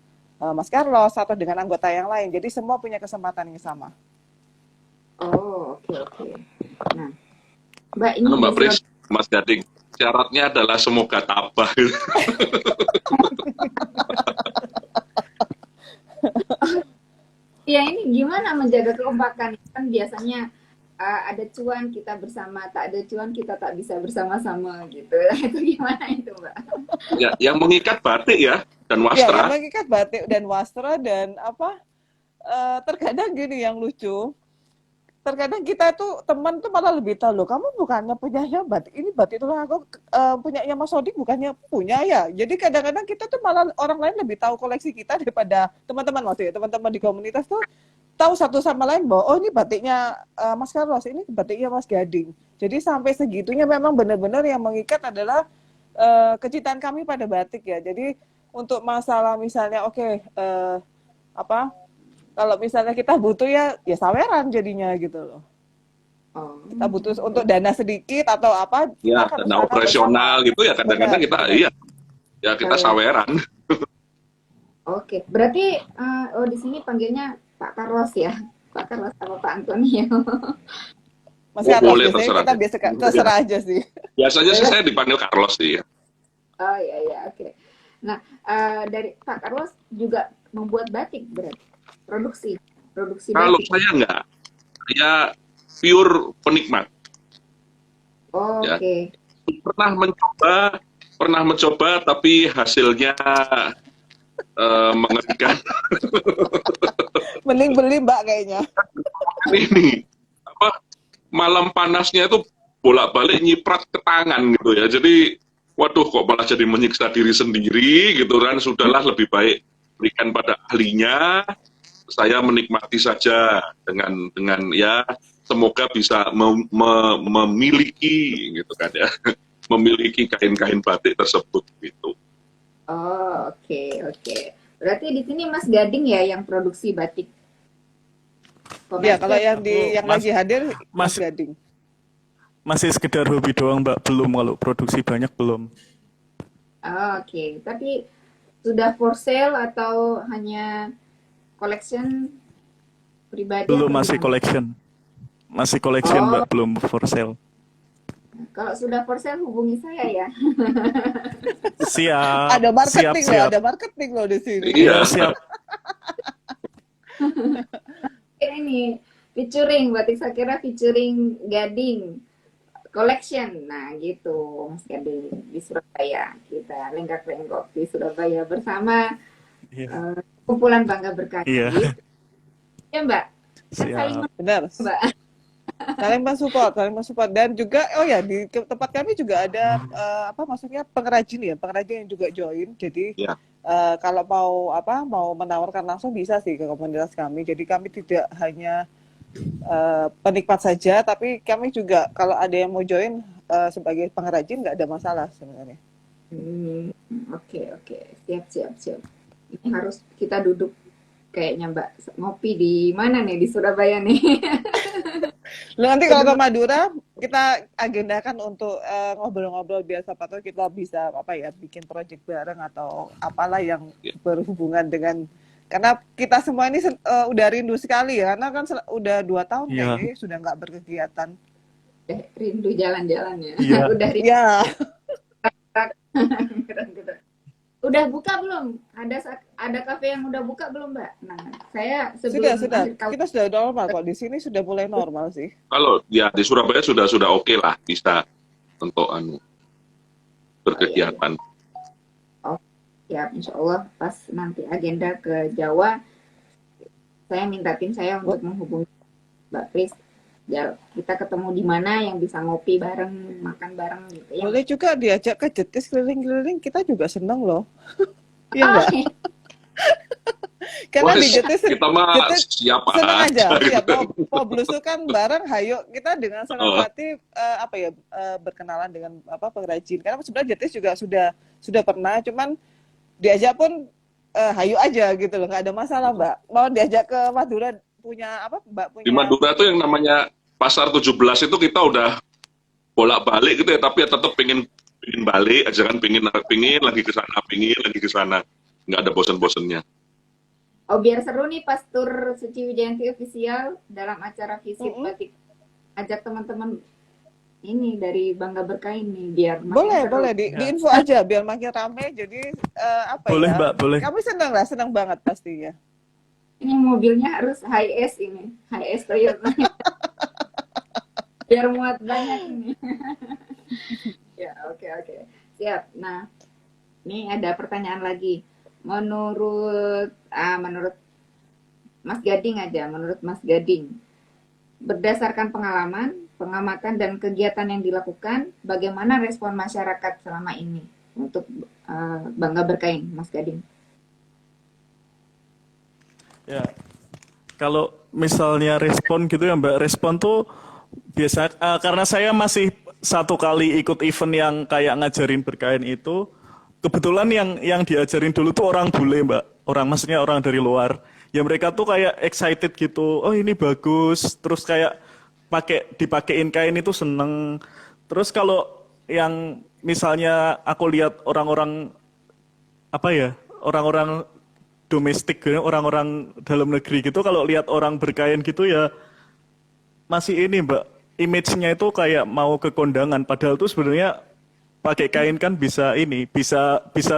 Mas Carlos atau dengan anggota yang lain. Jadi semua punya kesempatan yang sama. Oh, oke. Nah, Mbak ini Mbak di Pris, Mas Gading, syaratnya adalah semoga tabah. ya ini gimana menjaga kekompakan? Kan biasanya ada cuan kita bersama, tak ada cuan kita tak bisa bersama-sama gitu. Itu gimana itu, Mbak? Ya, yang mengikat batik ya dan Ya, wastra. yang mengikat batik dan wastra dan apa terkadang gini yang lucu. Terkadang kita tuh teman tuh malah lebih tahu loh, kamu bukannya punya ya batik ini, batik itu aku punyanya Mas Sodik bukannya punya ya. Jadi kadang-kadang kita tuh malah orang lain lebih tahu koleksi kita daripada teman-teman, maksudnya teman-teman di komunitas tuh tahu satu sama lain bahwa oh ini batiknya Mas Carlos, ini batiknya Mas Gading. Jadi sampai segitunya memang benar-benar yang mengikat adalah kecintaan kami pada batik ya. Jadi untuk masalah misalnya apa kalau misalnya kita butuh ya saweran jadinya gitu loh. Oh. Kita butuh untuk dana sedikit atau apa, Ya, kita harus dana sana operasional bersama. gitu ya kadang-kadang kita Benar. iya. Ya kita saweran. Oke, berarti di sini panggilnya Pak Carlos ya, Pak Carlos sama Pak Antonio. Mas Oh, Carlos boleh, biasanya terserah. kita terserah aja sih. Biasanya sih saya dipanggil Carlos sih. Oh iya, oke. Nah, dari Pak Carlos juga membuat batik berarti produksi Kalau batik. saya enggak, saya pure penikmat. Oh, Ya. oke. Pernah mencoba tapi hasilnya mengerikan. Mending beli Mbak kayaknya. Ini apa malam panasnya itu bolak-balik nyiprat ke tangan gitu ya. Jadi waduh kok malah jadi menyiksa diri sendiri gitu kan. Sudahlah lebih baik berikan pada ahlinya. Saya menikmati saja dengan ya semoga bisa memiliki gitu kan ya. Memiliki kain-kain batik tersebut gitu. Oh, oke. Berarti di sini Mas Gading ya yang produksi batik. Ya, kalau yang Mas- lagi hadir Mas Mas- Gading. Masih sekedar hobi doang, Mbak. Belum, kalau produksi banyak belum. Oh, oke. Tapi sudah for sale atau hanya collection pribadi? Belum, atau masih gimana? collection. Masih collection, Oh. Mbak. Belum for sale. Kalau sudah for sale hubungi saya ya. Siap. Ada marketing loh, siap. ada marketing loh di sini. Iya. Siap. Ini featuring batik Sakira featuring Gading collection. Nah, gitu Mas Gading di Surabaya. Kita lenggak-lenggok di Surabaya bersama Iya. kumpulan Bangga Berkarya. Iya. Gitu. Ya, Mbak. Kan saling Siap. Benar. Mbak. Saling mensupport dan juga di tempat kami juga ada maksudnya pengrajin yang juga join. Jadi Ya. kalau mau menawarkan langsung bisa sih ke komunitas kami. Jadi kami tidak hanya penikmat saja, tapi kami juga kalau ada yang mau join sebagai pengrajin nggak ada masalah sebenarnya. Oke. Siap. Ini harus kita duduk kayaknya Mbak ngopi di mana nih di Surabaya nih. Nanti kalau ke Madura kita agendakan untuk ngobrol-ngobrol biasa, atau kita bisa bikin project bareng atau apalah yang berhubungan dengan, karena kita semua ini udah rindu sekali ya, karena kan udah 2 tahun Iya. kayaknya sudah nggak berkegiatan. Rindu jalan-jalan ya. Iya. Udah rindu. Ya, Udah buka belum? Ada kafe yang udah buka belum, Mbak? Nah, saya sebelum sudah. akhir tahun Kita sudah normal kok di sini, sudah mulai normal sih. Kalau ya di Surabaya sudah oke lah bisa untuk berkegiatan. ya, insya Allah pas nanti agenda ke Jawa, saya minta tim saya untuk menghubungi Mbak Pris Ya, kita ketemu di mana yang bisa ngopi bareng, makan bareng gitu ya. Boleh juga diajak ke Jetis keliling-keliling, kita juga seneng loh. Iya Oh, nggak? Karena di Wes, Jetis, kita mah Jetis siapa seneng aja. aja Iya, gitu. mau belusukan bareng, hayo kita dengan senang Oh, hati berkenalan dengan pengrajin. Karena sebenarnya Jetis juga sudah pernah, cuman diajak pun hayo aja gitu loh, nggak ada masalah Mbak. Mau diajak ke Madura punya apa Mbak di punya. Madura tuh yang namanya Pasar 17 itu kita udah bolak-balik gitu ya, tapi ya tetap pingin balik aja kan, pingin lagi ke sana, pingin lagi ke sana. Nggak ada bosen-bosennya. oh biar seru nih pas tur Suci Wijayanti official dalam acara Visit Mm-mm. Batik. Ajak teman-teman ini dari Bangga Berkain nih biar makin seru. Boleh di info aja biar makin rame. Jadi Boleh Mbak, boleh. Kami senang banget pastinya. Ini mobilnya harus high S ini, high S Toyota. Biar muat banyak ini. Ya, oke. Siap. Nah, ini ada pertanyaan lagi. Menurut Mas Gading aja, menurut Mas Gading, berdasarkan pengalaman, pengamatan dan kegiatan yang dilakukan, bagaimana respon masyarakat selama ini untuk Bangga Berkain, Mas Gading? Ya, kalau misalnya respon gitu ya Mbak, respon tuh biasa karena saya masih satu kali ikut event yang kayak ngajarin berkain itu, kebetulan yang diajarin dulu tuh orang bule Mbak, maksudnya orang dari luar. Ya mereka tuh kayak excited gitu, oh ini bagus, terus kayak dipakein kain itu seneng. Terus kalau yang misalnya aku lihat orang-orang apa ya, orang-orang domestik, orang-orang dalam negeri gitu, kalau lihat orang berkain gitu ya masih ini Mbak, image-nya itu kayak mau ke kondangan, padahal tuh sebenarnya pakai kain kan bisa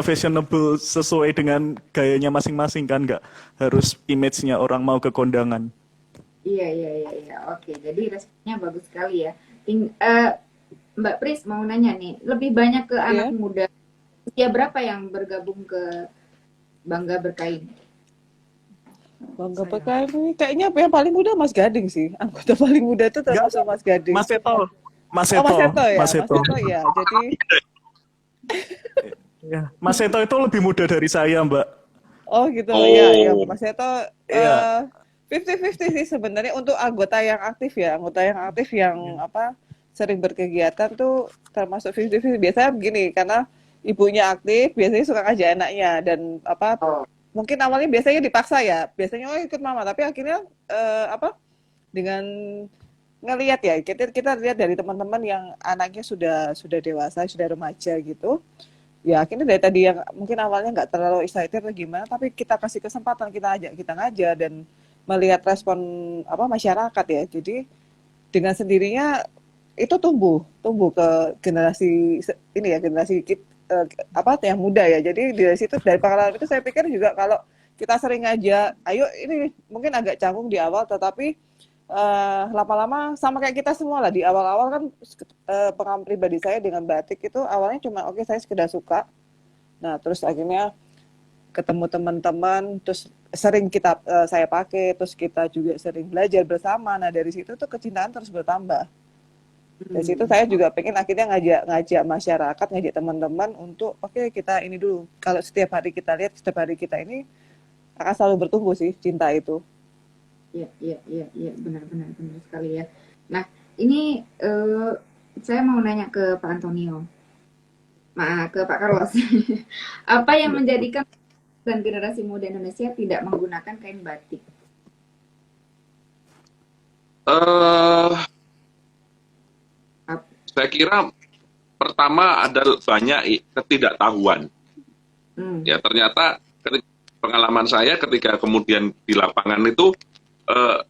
fashionable sesuai dengan gayanya masing-masing kan, nggak harus image-nya orang mau ke kondangan. Iya. Oke, jadi responnya bagus sekali ya. Mbak Pris mau nanya nih, lebih banyak ke anak muda usia berapa yang bergabung ke Bangga Berkain? Bangga Berkain ini kayaknya yang paling muda Mas Gading sih. Anggota paling muda itu termasuk Mas Gading. Mas Seto. Mas Seto ya. Mas Seto. Mas Seto ya. Jadi ya, Mas Seto itu lebih muda dari saya, Mbak. oh gitu Oh. ya Mas Seto Iya. 50-50 sih sebenarnya untuk anggota yang aktif ya. Anggota yang aktif yang sering berkegiatan tuh termasuk 50-50. Biasanya begini karena ibunya aktif, biasanya suka ngajak anaknya dan mungkin awalnya biasanya dipaksa ya. Biasanya ikut mama, tapi akhirnya dengan ngelihat ya kita lihat dari teman-teman yang anaknya sudah dewasa, sudah remaja gitu. Ya akhirnya dari tadi yang mungkin awalnya nggak terlalu excited atau gimana, tapi kita kasih kesempatan, kita ngajar dan melihat respon masyarakat ya. Jadi dengan sendirinya itu tumbuh ke generasi ini ya, generasi yang muda ya. Jadi dari situ, dari pengalaman itu saya pikir juga kalau kita sering ngajak, ayo ini mungkin agak canggung di awal, tetapi lama-lama sama kayak kita semua lah. Di awal-awal kan pengalaman pribadi saya dengan batik itu awalnya cuma oke, saya sekedar suka. Nah terus akhirnya ketemu teman-teman, terus sering saya pakai, terus kita juga sering belajar bersama. Nah dari situ tuh kecintaan terus bertambah. Dari situ saya juga pengen akhirnya ngajak masyarakat, ngajak teman-teman untuk oke, kita ini dulu. Kalau setiap hari kita lihat, setiap hari kita ini akan selalu bertumbuh sih cinta itu. Iya, benar sekali ya. Nah, ini saya mau nanya ke Pak Antonio, ke Pak Carlos. Apa yang menjadikan dan generasi muda Indonesia tidak menggunakan kain batik? Saya kira pertama ada banyak ketidaktahuan. Ya ternyata pengalaman saya ketika kemudian di lapangan itu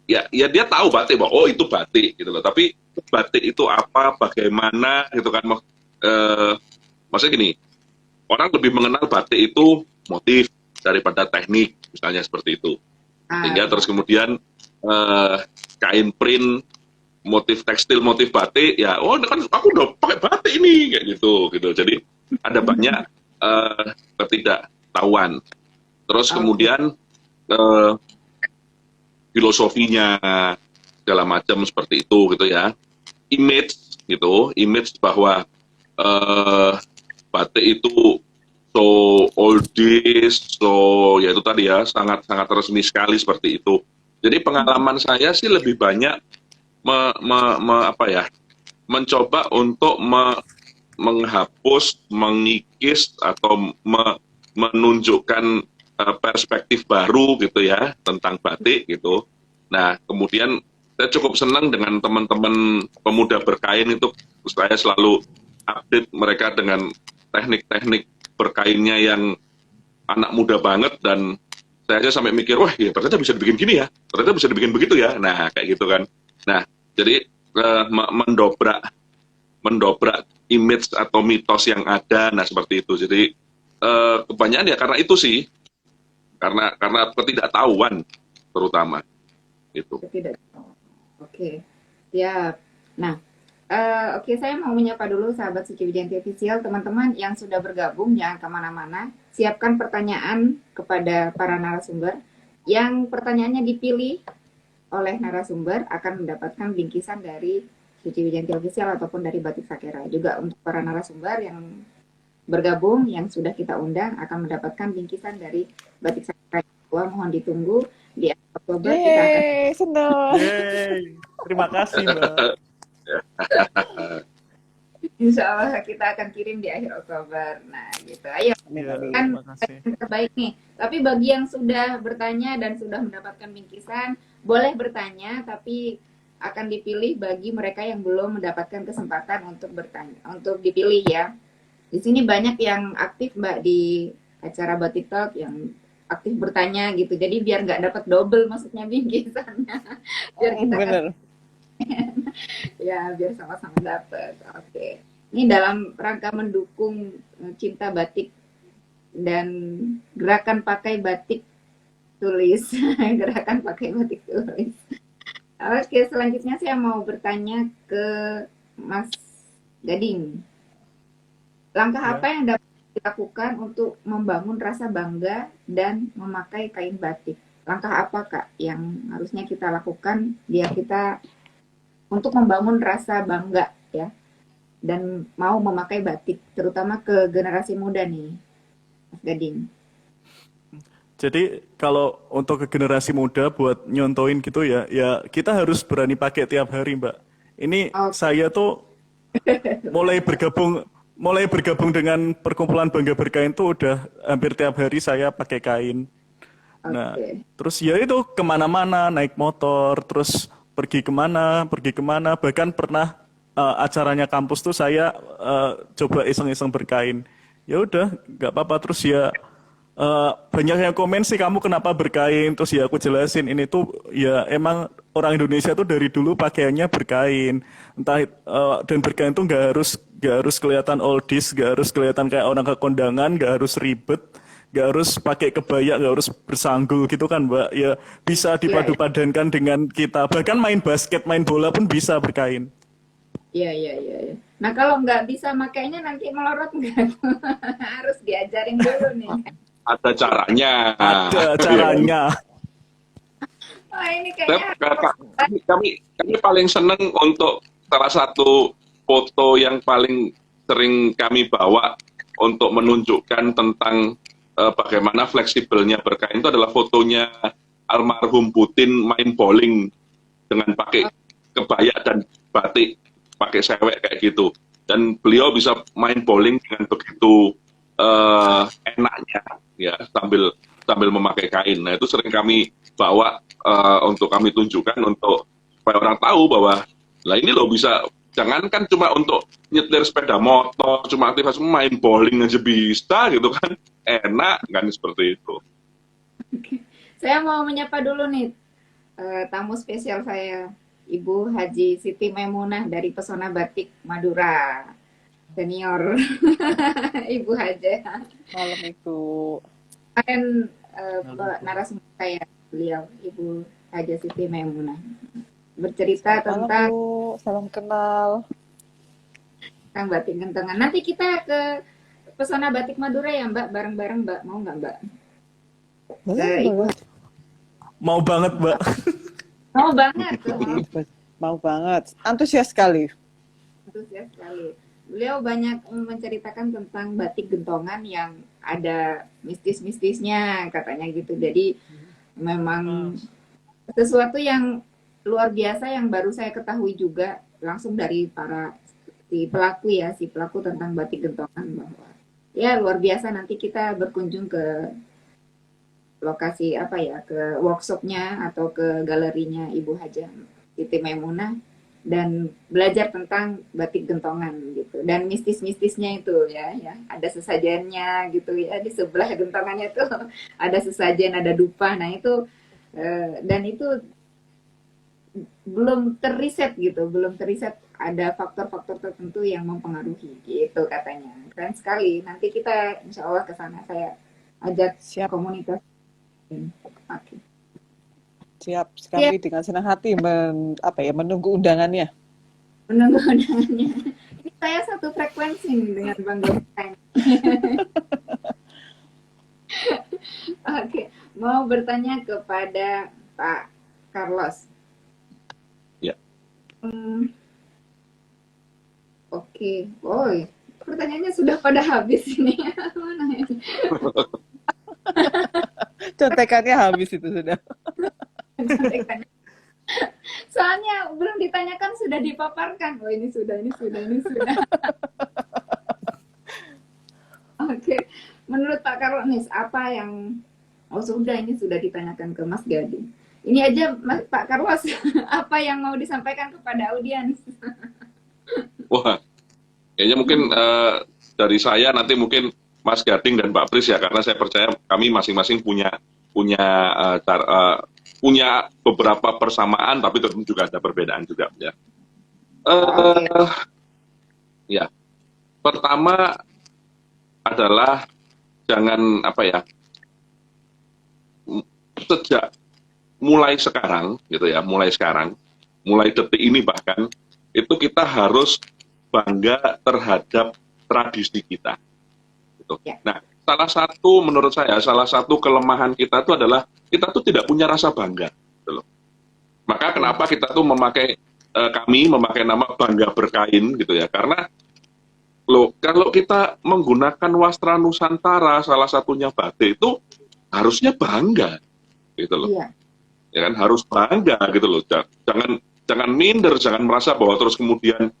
ya dia tahu batik bahwa oh itu batik gitu loh. Tapi batik itu apa, bagaimana gitu kan? Maksudnya gini, orang lebih mengenal batik itu motif daripada teknik, misalnya seperti itu. Sehingga terus kemudian kain print, motif tekstil, motif batik, ya oh kan aku udah pakai batik ini kayak gitu. Jadi ada banyak ketidaktahuan. Terus kemudian filosofinya, segala macam seperti itu gitu ya. Image bahwa batik itu so oldies, so ya itu tadi ya sangat resmi sekali seperti itu. Jadi pengalaman saya sih lebih banyak apa ya, mencoba untuk menghapus, mengikis atau menunjukkan perspektif baru gitu ya tentang batik gitu. Nah, kemudian saya cukup senang dengan teman-teman pemuda berkain itu, saya selalu update mereka dengan teknik-teknik berkainnya yang anak muda banget, dan saya aja sampai mikir, wah ya ternyata bisa dibikin gini ya, ternyata bisa dibikin begitu ya. Nah, kayak gitu kan. Nah, jadi mendobrak image atau mitos yang ada, nah seperti itu. Jadi kebanyakan ya karena itu sih, karena ketidaktahuan terutama itu. Tidak. Oke, siap. Nah, oke, saya mau menyapa dulu sahabat Suci Wijayanti Official, teman-teman yang sudah bergabung, jangan kemana-mana. Siapkan pertanyaan kepada para narasumber. Yang pertanyaannya dipilih oleh narasumber akan mendapatkan bingkisan dari Suci Wijayanti Official ataupun dari Batik Sakera. Juga untuk para narasumber yang bergabung, yang sudah kita undang akan mendapatkan bingkisan dari Batik Sakera. Mohon ditunggu di Oktober kita akan. Senang. Terima kasih, Mbak. Insya Allah kita akan kirim di akhir Oktober. Nah, gitu. Ayo, kan yang terbaik nih. Tapi bagi yang sudah bertanya dan sudah mendapatkan bingkisan, boleh bertanya, tapi akan dipilih bagi mereka yang belum mendapatkan kesempatan untuk bertanya, untuk dipilih ya. Di sini banyak yang aktif Mbak di acara Batik Talk yang aktif bertanya gitu. Jadi biar nggak dapat double maksudnya bingkisannya. Biar kita Bener. ya biar sama-sama dapat. Oke. Ini dalam rangka mendukung cinta batik dan gerakan pakai batik tulis. Gerakan pakai batik tulis. Oke, selanjutnya saya mau bertanya ke Mas Gading. Langkah apa yang dapat dilakukan untuk membangun rasa bangga dan memakai kain batik? Langkah apa Kak yang harusnya kita lakukan biar kita untuk membangun rasa bangga ya dan mau memakai batik, terutama ke generasi muda nih, Mas Gading? Jadi kalau untuk ke generasi muda buat nyontoin gitu ya, ya kita harus berani pakai tiap hari, Mbak. Ini saya tuh mulai bergabung dengan perkumpulan Bangga Berkain tuh udah hampir tiap hari saya pakai kain. Nah, terus ya itu kemana-mana, naik motor, terus pergi kemana, bahkan pernah acaranya kampus tuh saya coba iseng-iseng berkain. Ya udah, nggak apa-apa. Terus ya banyak yang komen sih, kamu kenapa berkain? Terus ya aku jelasin, ini tuh ya emang orang Indonesia tuh dari dulu pakaiannya berkain. Entah dan berkain tuh nggak harus kelihatan oldies, nggak harus kelihatan kayak orang ke kondangan, nggak harus ribet, nggak harus pakai kebaya, nggak harus bersanggul gitu kan, Mbak. Ya bisa dipadu-padankan dengan kita. Bahkan main basket, main bola pun bisa berkain. Iya. Nah kalau nggak bisa makainya nanti melorot nggak? Harus diajarin dulu nih. Ada caranya. Ada caranya. Oh, ini kayaknya kami paling seneng untuk salah satu foto yang paling sering kami bawa untuk menunjukkan tentang bagaimana fleksibelnya berkain itu adalah fotonya almarhum Putin main bowling dengan pakai kebaya dan batik, pakai sewek kayak gitu. Dan beliau bisa main bowling dengan begitu enaknya ya sambil memakai kain. Nah itu sering kami bawa untuk kami tunjukkan untuk supaya orang tahu bahwa lah ini loh bisa, jangankan cuma untuk nyetir sepeda motor, cuma aktivitas main bowling aja bisa gitu kan, enak kan seperti itu. Saya mau menyapa dulu nih tamu spesial saya, Ibu Haji Siti Maimunah dari Pesona Batik Madura, senior. Ibu Haji. Malam itu. Dan narasumber saya, beliau Ibu Haji Siti Maimunah, bercerita tentang salam kenal tentang batik gentongan. Nanti kita ke Pesona Batik Madura ya Mbak, bareng-bareng Mbak, mau nggak Mbak? boleh. Mau banget, Mbak. Mau banget tuh. Jadi mau banget, antusias sekali. Antusias sekali. Beliau banyak menceritakan tentang batik gentongan yang ada mistis-mistisnya katanya gitu. Jadi memang sesuatu yang luar biasa yang baru saya ketahui juga langsung dari para si pelaku tentang batik gentongan, bahwa ya luar biasa. Nanti kita berkunjung ke lokasi apa ya, ke workshopnya atau ke galerinya Ibu Hajah Siti Maimunah dan belajar tentang batik gentongan gitu, dan mistis-mistisnya itu ya ada sesajennya gitu ya, di sebelah gentongannya itu ada sesajen, ada dupa. Nah itu dan itu belum terriset ada faktor-faktor tertentu yang mempengaruhi gitu katanya. Keren sekali. Nanti kita insya Allah ke sana, saya ajak Siap, komunitas. Oke. siap sekali dengan senang hati menunggu undangannya. Menunggu undangannya. Ini saya satu frekuensi nih dengan Bang Gopeng. Oke, mau bertanya kepada Pak Carlos. Ya. Oke, pertanyaannya sudah pada habis ini. Mana ya? Contekannya habis itu sudah. Soalnya belum ditanyakan sudah dipaparkan. Oh ini sudah. Oke, menurut Pak Karlonis apa yang ini sudah ditanyakan ke Mas Gading. Ini aja Pak Carlos, apa yang mau disampaikan kepada audiens? Wah, kayaknya mungkin dari saya nanti mungkin Mas Gading dan Pak Pris ya, karena saya percaya kami masing-masing punya beberapa persamaan, tapi tentu juga ada perbedaan juga ya. Ya, pertama adalah jangan sejak mulai sekarang gitu ya, mulai detik ini bahkan itu kita harus bangga terhadap tradisi kita. Gitu. Ya. Nah, salah satu kelemahan kita itu adalah kita tuh tidak punya rasa bangga. Gitu loh. Maka kenapa kita tuh kami memakai nama Bangga Berkain gitu ya, karena kalau kita menggunakan wastra Nusantara, salah satunya batik, itu harusnya bangga gitu loh. Iya. Ya kan, harus bangga gitu loh. Jangan minder, jangan merasa bahwa terus kemudian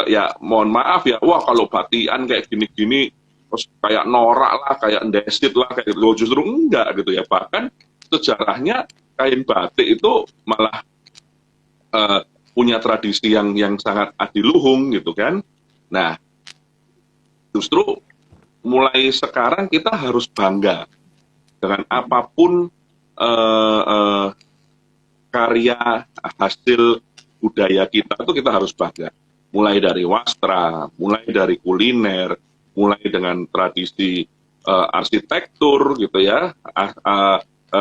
ya mohon maaf ya, wah kalau batikan kayak gini-gini terus kayak norak lah, kayak ndesit lah, kayak gitu. Justru enggak gitu ya. Bahkan sejarahnya kain batik itu malah punya tradisi yang sangat adiluhung gitu kan. Nah, justru mulai sekarang kita harus bangga dengan apapun karya hasil budaya kita, itu kita harus bangga. Mulai dari wastra, mulai dari kuliner, mulai dengan tradisi arsitektur gitu ya,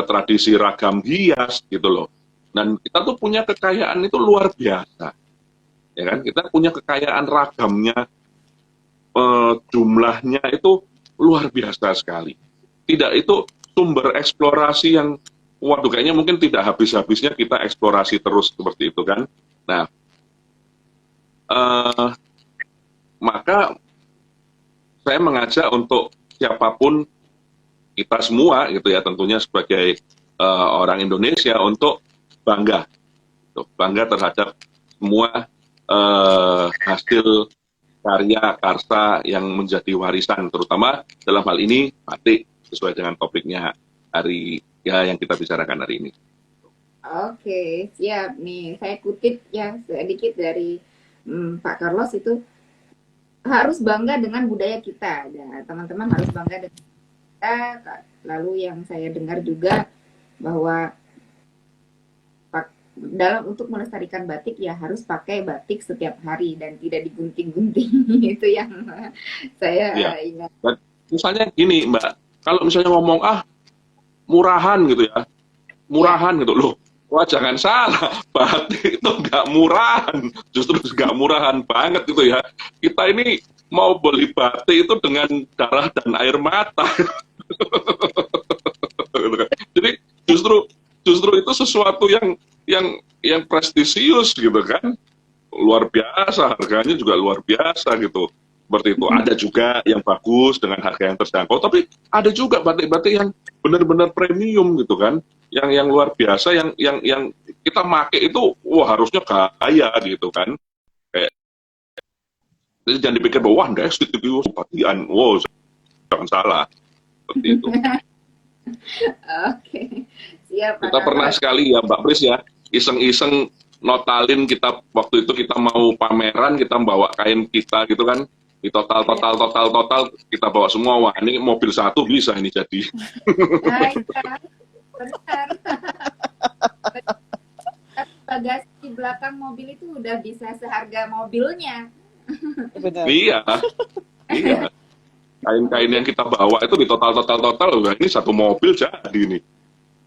tradisi ragam hias gitu loh. Dan kita tuh punya kekayaan itu luar biasa, ya kan? Kita punya kekayaan ragamnya, jumlahnya itu luar biasa sekali. Tidak, itu sumber eksplorasi yang, waduh kayaknya mungkin tidak habis-habisnya kita eksplorasi terus seperti itu kan. Nah, maka saya mengajak untuk siapapun kita semua gitu ya, tentunya sebagai orang Indonesia, untuk bangga terhadap semua hasil karya karsa yang menjadi warisan, terutama dalam hal ini batik, sesuai dengan topiknya hari ya yang kita bicarakan hari ini. Oke, siap nih. Saya kutip ya sedikit dari Pak Carlos, itu harus bangga dengan budaya kita. Ya, teman-teman harus bangga dengan kita. Lalu yang saya dengar juga bahwa untuk melestarikan batik ya harus pakai batik setiap hari dan tidak digunting-gunting. Itu yang saya ingat. Dan misalnya gini Mbak, kalau misalnya ngomong murahan gitu ya, gitu loh. Wah jangan salah, batik itu nggak murahan, justru nggak murahan banget gitu ya. Kita ini mau beli batik itu dengan darah dan air mata. Jadi justru itu sesuatu yang yang prestisius gitu kan, luar biasa, harganya juga luar biasa gitu. Seperti itu. Ada juga yang bagus dengan harga yang terjangkau, tapi ada juga batik-batik yang benar-benar premium gitu kan, yang luar biasa, yang kita make itu, wah harusnya kaya gitu kan. Kayak jadi jangan dipikir bahwa wah nggak itu batikan, wow jangan salah seperti itu. Oke, siap Pak Kita pernah Karta. sekali ya Mbak Pris ya, iseng-iseng notalin kita waktu itu kita mau pameran, kita bawa kain kita gitu kan, di total Ya. total total total kita bawa semua, wah ini mobil satu bisa ini jadi. Nah, iya, benar. Bagasi di belakang mobil itu udah bisa seharga mobilnya. Benar. Iya, iya. Kain-kain yang kita bawa itu di total total total, wah ini satu mobil jadi ini.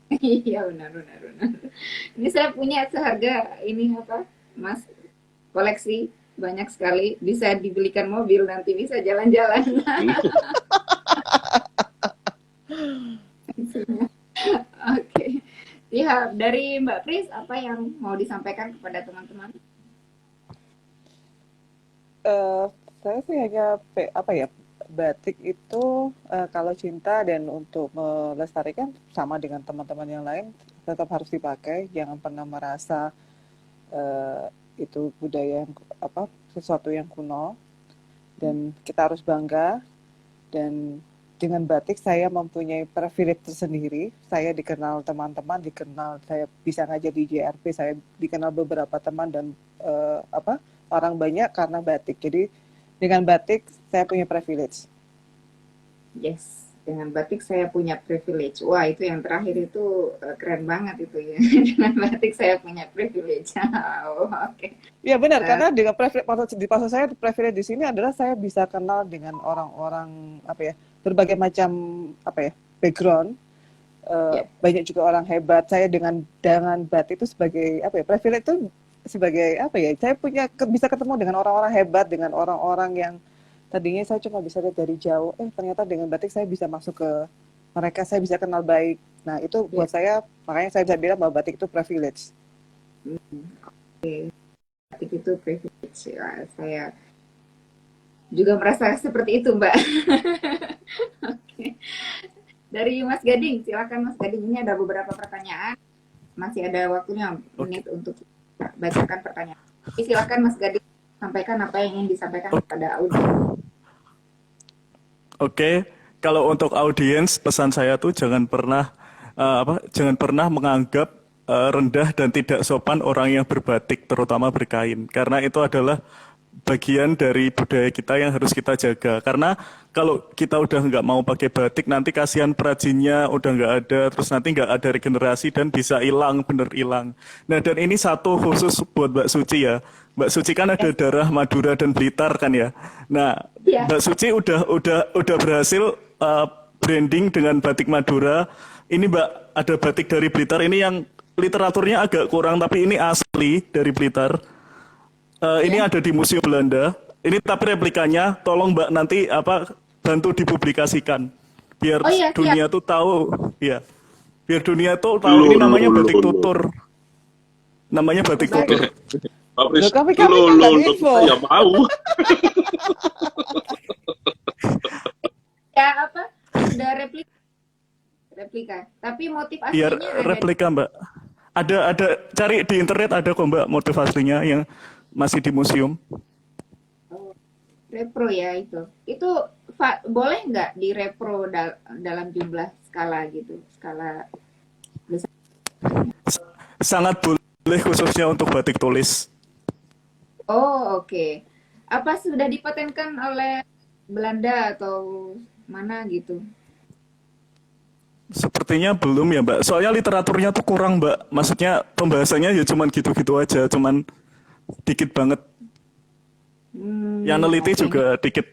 Iya, benar, benar, benar. Ini saya punya seharga ini apa, Mas? Koleksi banyak sekali, bisa dibelikan mobil nanti, bisa jalan-jalan. Oke. Ya, dari Mbak Pris, apa yang mau disampaikan kepada teman-teman? Eh, saya sih hanya apa ya, batik itu kalau cinta dan untuk melestarikan sama dengan teman-teman yang lain tetap harus dipakai. Jangan pernah merasa eh, itu budaya yang apa sesuatu yang kuno, dan kita harus bangga. Dan dengan batik saya mempunyai privilege tersendiri. Saya dikenal teman-teman, dikenal saya bisa ngajar di JRP, saya dikenal beberapa teman dan apa orang banyak karena batik. Jadi dengan batik saya punya privilege. Yes, dengan batik saya punya privilege. Wah, itu yang terakhir itu keren banget itu ya. Dengan batik saya punya privilege. Oh, oke. Ya benar, Eh, karena dengan privilege maksud saya privilege di sini adalah saya bisa kenal dengan orang-orang apa ya, berbagai macam apa ya, background. ya, Banyak juga orang hebat. Saya dengan batik itu sebagai apa ya, privilege itu sebagai apa ya, saya bisa ketemu dengan orang-orang hebat, dengan orang-orang yang tadinya saya cuma bisa lihat dari jauh, ternyata dengan batik saya bisa masuk ke mereka, saya bisa kenal baik. Nah itu ya. buat saya, makanya saya bisa bilang bahwa batik itu privilege. Batik itu privilege. Ya, saya juga merasa seperti itu, Mbak. Oke. Dari Mas Gading, silakan Mas Gading. Ini ada beberapa pertanyaan. Masih ada waktunya Oke, menit untuk bacakan pertanyaan. Jadi silakan Mas Gading sampaikan apa yang ingin disampaikan oke. kepada audiens. Oke, kalau untuk audiens pesan saya tuh jangan pernah menganggap rendah dan tidak sopan orang yang berbatik, terutama berkain, karena itu adalah bagian dari budaya kita yang harus kita jaga. Karena kalau kita udah nggak mau pakai batik, nanti kasihan perajinnya udah nggak ada, terus nanti nggak ada regenerasi dan bisa hilang, bener hilang. Nah, dan ini satu khusus buat Mbak Suci ya. Mbak Suci kan ada darah Madura dan Blitar kan ya. Nah, Ya, Mbak Suci udah berhasil branding dengan batik Madura. Ini Mbak ada batik dari Blitar ini yang literaturnya agak kurang, tapi ini asli dari Blitar. Ini ya. ada di Museum Belanda. Ini tapi replikanya, tolong Mbak nanti bantu dipublikasikan biar Oh iya, siap. dunia tuh tahu, ya. Biar dunia tuh tahu Lo ini lo namanya batik lo lo. tutur. Namanya batik Baik. tutur. Pak Pris, Loh, kami lo kan lo nggak lo info. kita ya mau. Ya apa? Sudah replika, replika. Tapi motif Biar aslinya ada di replika Mbak. Ada cari di internet ada kok Mbak motif aslinya yang masih di museum. oh, repro ya itu. Itu boleh nggak di repro dalam jumlah skala gitu, skala besar? Sangat boleh khususnya untuk batik tulis. Oh, oke. Apa sudah dipatenkan oleh Belanda atau mana gitu? Sepertinya belum ya Mbak. Soalnya literaturnya tuh kurang Mbak. Maksudnya pembahasannya ya cuman gitu-gitu aja, cuman dikit banget. Yang neliti Oke. juga dikit.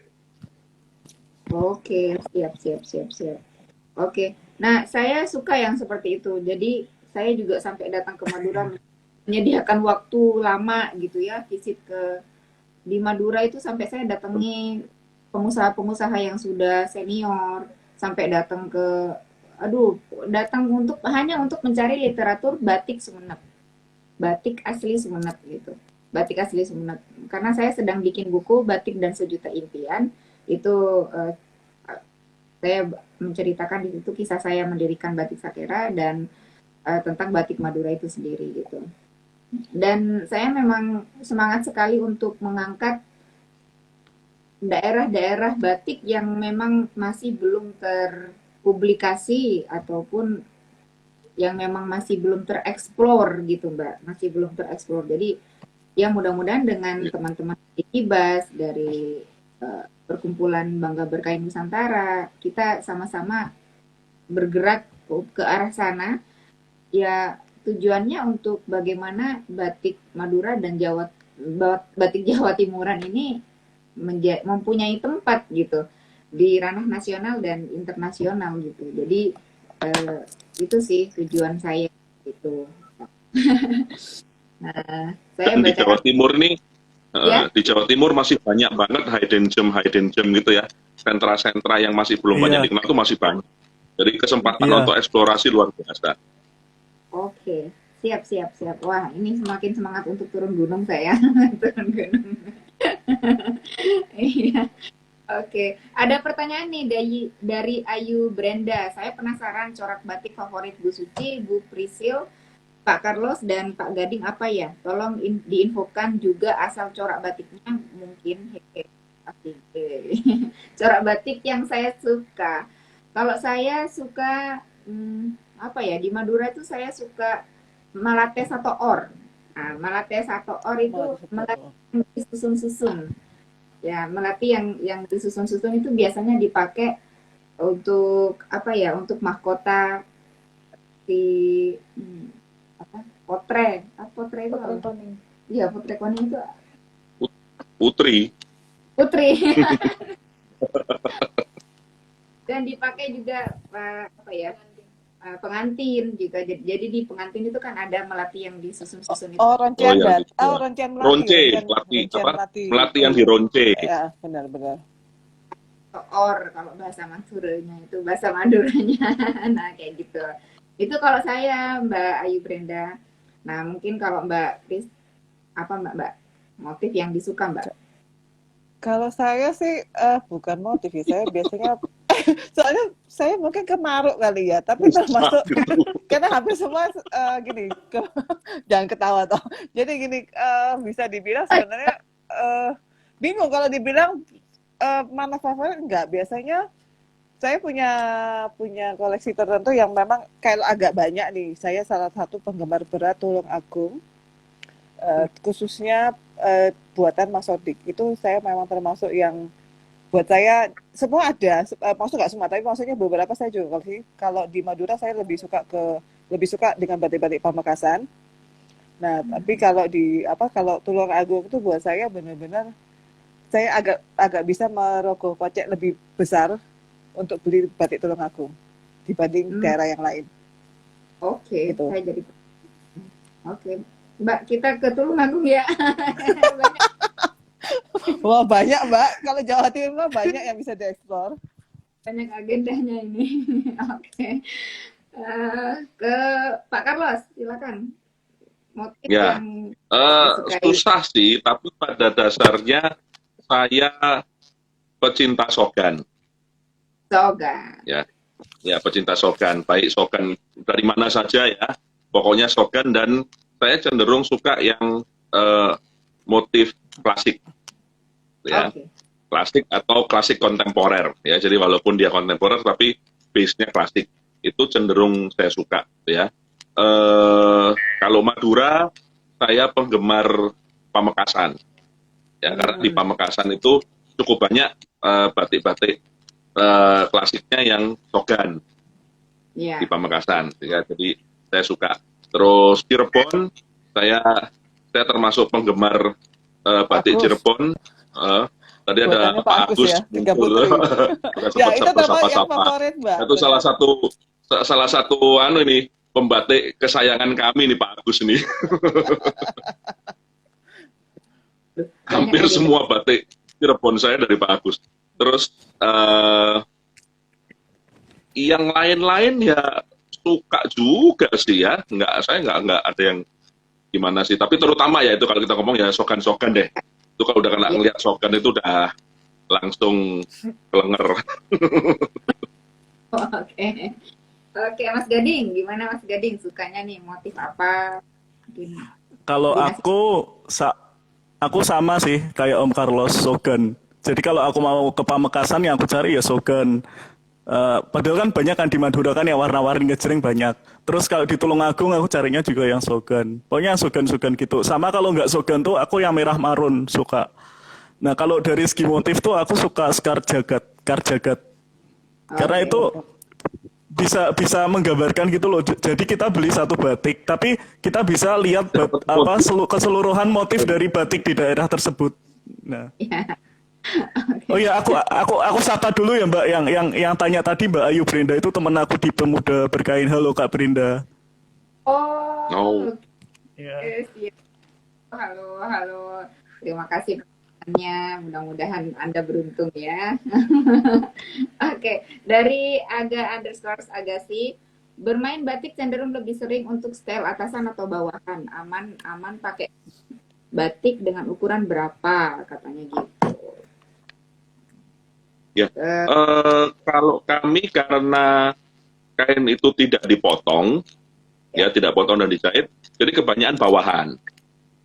Oke, siap, siap, siap, siap. Oke. Nah, saya suka yang seperti itu. Jadi, saya juga sampai datang ke Madura menyediakan waktu lama gitu ya, visit ke di Madura itu sampai saya datangi pengusaha-pengusaha yang sudah senior, sampai datang ke, aduh, datang hanya untuk mencari literatur batik Sumenep. batik asli Sumenep gitu. Batik asli Sumenep. Karena saya sedang bikin buku Batik dan Sejuta Impian. Itu saya menceritakan di situ kisah saya mendirikan Batik Sakera dan tentang batik Madura itu sendiri gitu. Dan saya memang semangat sekali untuk mengangkat daerah-daerah batik yang memang masih belum terpublikasi ataupun yang memang masih belum tereksplor gitu Mbak, masih belum tereksplor. Jadi ya mudah-mudahan dengan teman-teman dari Ibas, dari perkumpulan Bangga Berkain Nusantara, kita sama-sama bergerak ke arah sana. Ya tujuannya untuk bagaimana batik Madura dan batik Jawa Timuran ini mempunyai tempat gitu di ranah nasional dan internasional gitu. Jadi itu sih tujuan saya gitu. Nah, saya Dan di baca Jawa Timur nih, ya, di Jawa Timur masih banyak banget hidden gem gitu ya. Sentra-sentra yang masih belum banyak Iya, dikenal itu masih banyak. Jadi kesempatan iya. untuk eksplorasi luar biasa. oke. Siap, siap, siap. Wah, ini semakin semangat untuk turun gunung saya. Turun gunung. Iya. Oke, ada pertanyaan nih dari Ayu Brenda. Saya penasaran corak batik favorit Bu Suci, Bu Prisil, Pak Carlos, dan Pak Gading apa ya? Tolong diinfokan juga asal corak batiknya mungkin. Hehe. Asik. Corak batik yang saya suka. Kalau saya suka apa ya? Di Madura itu saya suka Malate Satu Or. Nah, Malate Satu Or itu melati yang disusun-susun. Ya, melati yang disusun-susun itu biasanya dipakai untuk apa ya? Untuk mahkota di apa? Potre. Potre itu apa? Iya, potre koning itu Putri, putri. Dan dipakai juga apa ya? Pengantin juga. Jadi di pengantin itu kan ada melati yang disusun-susun itu. Oh, oh roncian yang bat. gitu Oh, ya. roncian melati, Ronce, melati roncian apa? melati. Melati yang dironce. Ya, benar-benar. Or kalau bahasa Maduranya itu bahasa Maduranya. Nah, kayak gitu. Itu kalau saya Mbak Ayu Brenda. Nah, mungkin kalau Mbak Kris apa Mbak motif yang disuka Mbak? Kalau saya sih bukan motif ya. Saya biasanya soalnya saya mungkin kemaruk kali ya, tapi termasuk karena hampir semua gini, jangan ketawa toh. Jadi gini, bisa dibilang sebenarnya bingung kalau dibilang mana favorit enggak. Biasanya saya punya koleksi tertentu yang memang kayak agak banyak nih. Saya salah satu penggemar berat Tulung Agung, khususnya buatan Mas Sodik. Itu saya memang termasuk yang buat saya semua ada, maksudnya nggak semua, tapi maksudnya beberapa saya juga koleksi. Kalau di Madura saya lebih suka dengan batik-batik Pamekasan. Nah, tapi kalau Tulung Agung itu buat saya benar-benar saya agak bisa merogoh kocek lebih besar untuk beli batik Tulung Agung dibanding daerah yang lain. Oke, Gitu. saya jadi oke. Mbak, kita ke Tulung Agung ya. Wah, banyak Mbak. Kalau Jawa Timur banyak yang bisa dieksplor. Banyak agendanya ini. Oke. Ke Pak Carlos, silakan. Motif Ya, yang disukai. susah sih, tapi pada dasarnya saya pecinta Sogan. Soga. Ya, pecinta Sogan. Baik Sogan dari mana saja ya. Pokoknya Sogan, dan saya cenderung suka yang motif klasik. Ya, Oke. klasik atau klasik kontemporer. Ya, jadi walaupun dia kontemporer, tapi base-nya klasik. Itu cenderung saya suka. Ya. Kalau Madura, saya penggemar Pamekasan. Ya, karena di Pamekasan itu cukup banyak batik-batik klasiknya yang Sogan Ya. di Pamekasan. Ya, jadi saya suka. Terus Cirebon, saya termasuk penggemar batik Agus. Cirebon. Tadi ada Buatannya Pak Agus ya, Tiga muncul. Putri. Ya, itu termasuk yang Sapa-sapa. favorit Mbak. Itu salah satu ini pembatik kesayangan kami nih Pak Agus ini. Hampir Banyak semua batik Cirebon saya dari Pak Agus. Terus yang lain-lain ya suka juga sih ya. Saya nggak ada gimana sih. Tapi terutama ya itu kalau kita ngomong ya sogan-sogan deh. Itu kalau udah kena ngeliat sogan itu udah langsung kelenger. Oke. Oke, Mas Gading, gimana Mas Gading sukanya nih motif apa? Mungkin Kalau kombinasi. aku sama sih kayak Om Carlos Sogan. Jadi kalau aku mau ke Pamekasan yang aku cari ya Sogan. Padahal kan banyak kan di Madura kan yang warna-warni ngejreng banyak. Terus kalau di Tulungagung aku carinya juga yang Sogan. Pokoknya Sogan-Sogan gitu. Sama kalau nggak Sogan tuh aku yang merah marun suka. Nah kalau dari segi motif tuh aku suka Skar Jagat, Kar Jagat. Karena Oke. itu bisa bisa menggambarkan gitu loh. Jadi kita beli satu batik, tapi kita bisa lihat keseluruhan motif dari batik di daerah tersebut. Nah, Ya. oh Oke. ya aku sapa dulu ya Mbak yang tanya tadi Mbak Ayu Brenda itu temen aku di Pemuda Berkain. Halo Kak Brenda. Oh, Oh, oke, siap. Halo, halo. Terima kasih pertanyaannya. Mudah-mudahan Anda beruntung ya. Oke, dari Aga_Agassi, bermain batik cenderung lebih sering untuk style atasan atau bawahan. Aman pakai batik dengan ukuran berapa katanya gitu. ya. Eh, Kalau kami karena kain itu tidak dipotong, ya, ya tidak potong dan dijahit, jadi kebanyakan bawahan,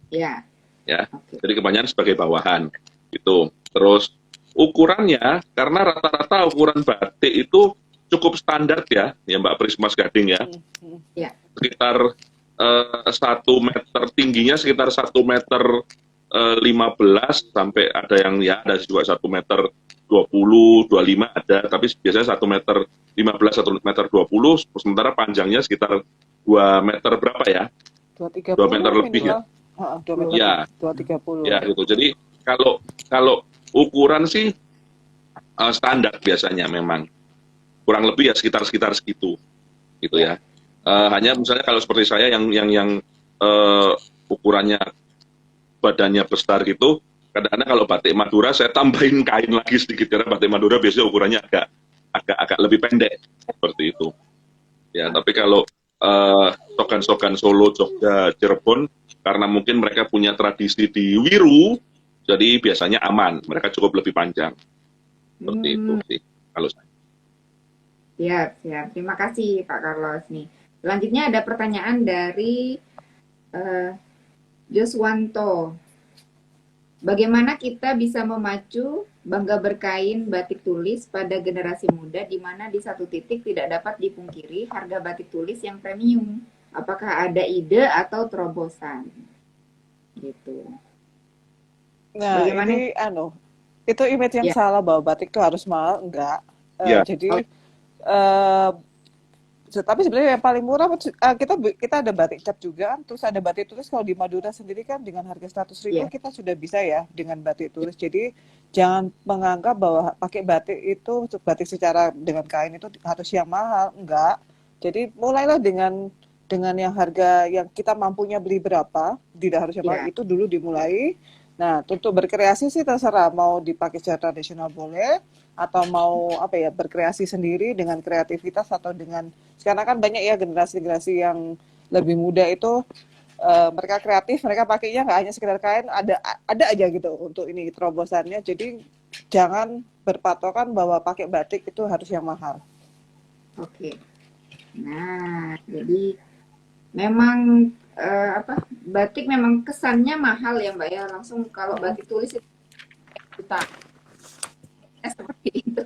ya, ya. oke. Jadi kebanyakan sebagai bawahan, gitu. Terus ukurannya, karena rata-rata ukuran batik itu cukup standar ya Mbak Prismas Gading ya, Ya, sekitar 1 meter tingginya sekitar 1 meter 15 sampai ada yang ya ada juga 1 meter 20, 25 ada, tapi biasanya 1 meter 15, 1 meter 20, sementara panjangnya sekitar 2 meter berapa ya? 2 meter 230 lebih ya? minimal. 2 meter Ya, 230. ya gitu. Jadi kalau kalau ukuran sih standar biasanya memang kurang lebih ya sekitar segitu, gitu ya. Hanya misalnya kalau seperti saya yang ukurannya badannya besar gitu, kadang-kadang kalau batik Madura saya tambahin kain lagi sedikit karena batik Madura biasanya ukurannya agak lebih pendek seperti itu. Ya, tapi kalau sogan-sogan Solo, Jogja, Cirebon, karena mungkin mereka punya tradisi di Wiru, jadi biasanya aman, mereka cukup lebih panjang. Seperti itu sih kalau saya. siap, siap. Terima kasih Pak Carlos nih. Selanjutnya ada pertanyaan dari eh, Joswanto. Bagaimana kita bisa memacu bangga berkain batik tulis pada generasi muda di mana di satu titik tidak dapat dipungkiri harga batik tulis yang premium? Apakah ada ide atau terobosan? Gitu. Nah, Bagaimana? ini itu image yang Ya. salah bahwa batik itu harus mahal, enggak. Ya, Jadi eh, tapi sebenarnya yang paling murah kita ada batik cap juga, terus ada batik tulis. Kalau di Madura sendiri kan dengan harga 100.000 Ya. kita sudah bisa ya dengan batik tulis. Jadi jangan menganggap bahwa pakai batik itu batik secara dengan kain itu harus yang mahal, enggak. Jadi mulailah dengan yang harga yang kita mampunya beli berapa, tidak harus yang mahal, Ya. itu dulu dimulai. Nah, untuk berkreasi sih terserah, mau dipakai secara tradisional boleh, atau mau berkreasi sendiri dengan kreativitas atau dengan, sekarang kan banyak ya generasi-generasi yang lebih muda itu mereka kreatif, mereka pakainya nggak hanya sekedar kain, ada aja gitu untuk ini terobosannya. Jadi jangan berpatokan bahwa pakai batik itu harus yang mahal. Oke. Nah, jadi memang batik memang kesannya mahal ya Mbak ya. Langsung kalau batik tulis itu juta. Seperti itu.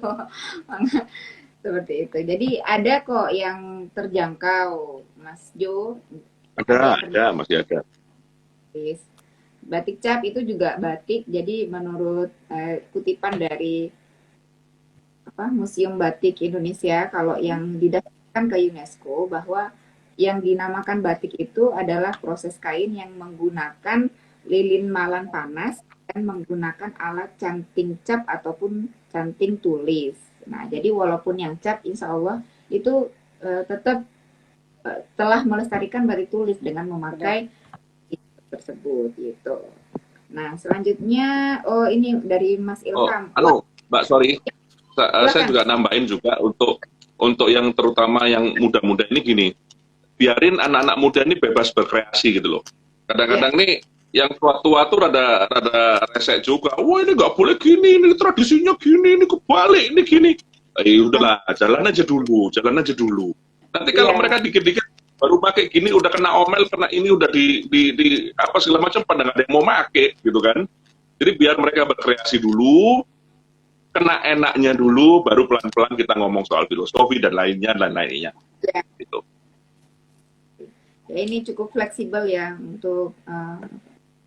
Seperti itu. Jadi ada kok yang terjangkau, Mas Jo. ada, masih ada. Batik cap itu juga batik. Jadi menurut kutipan dari Museum Batik Indonesia, kalau yang didaftarkan ke UNESCO bahwa yang dinamakan batik itu adalah proses kain yang menggunakan lilin malam panas dan menggunakan alat canting cap ataupun canting tulis. Nah, jadi walaupun yang cap, insya Allah itu tetap telah melestarikan batik tulis dengan memakai tersebut gitu. Nah, selanjutnya ini dari Mas Ilham. Mbak, sorry, saya juga nambahin juga untuk yang terutama yang muda-muda ini gini, biarin anak-anak muda ini bebas berkreasi gitu loh. Kadang-kadang nih yang tua-tua tuh rada rada rese juga. Wah ini nggak boleh gini, ini tradisinya gini, ini kebalik, ini gini. Udahlah, jalan aja dulu, jalan aja dulu. Nanti kalau Iya. mereka dikit-dikit baru pakai gini, udah kena omel, kena ini udah di apa segala macam, pada nggak ada yang mau make, gitu kan? Jadi biar mereka berkreasi dulu, kena enaknya dulu, baru pelan-pelan kita ngomong soal filosofi dan lainnya, Ya, gitu. ya ini cukup fleksibel ya untuk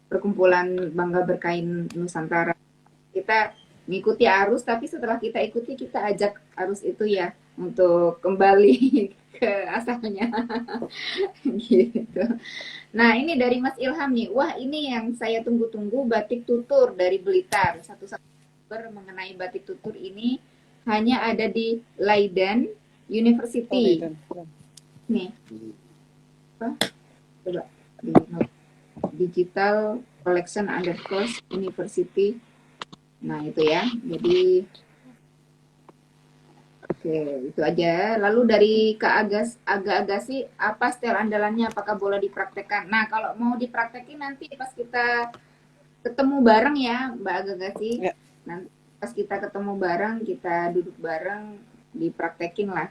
perkumpulan Bangga Berkain Nusantara. Kita mengikuti arus, tapi setelah kita ikuti, kita ajak arus itu ya untuk kembali ke asalnya. Gitu. Nah, ini dari Mas Ilham nih. Wah, ini yang saya tunggu-tunggu, batik tutur dari Blitar. Satu-satu mengenai batik tutur ini hanya ada di Leiden Oh, University. Leiden. Nih, apa? Coba di Digital Collection underscore University. Nah, itu ya. Jadi, oke, itu aja. Lalu dari Kak Agasi, apa style andalannya? Apakah boleh dipraktekkan? Nah, kalau mau dipraktekin nanti pas kita ketemu bareng ya, Mbak Agasi. Ya. Nanti pas kita ketemu bareng, kita duduk bareng, dipraktekin lah.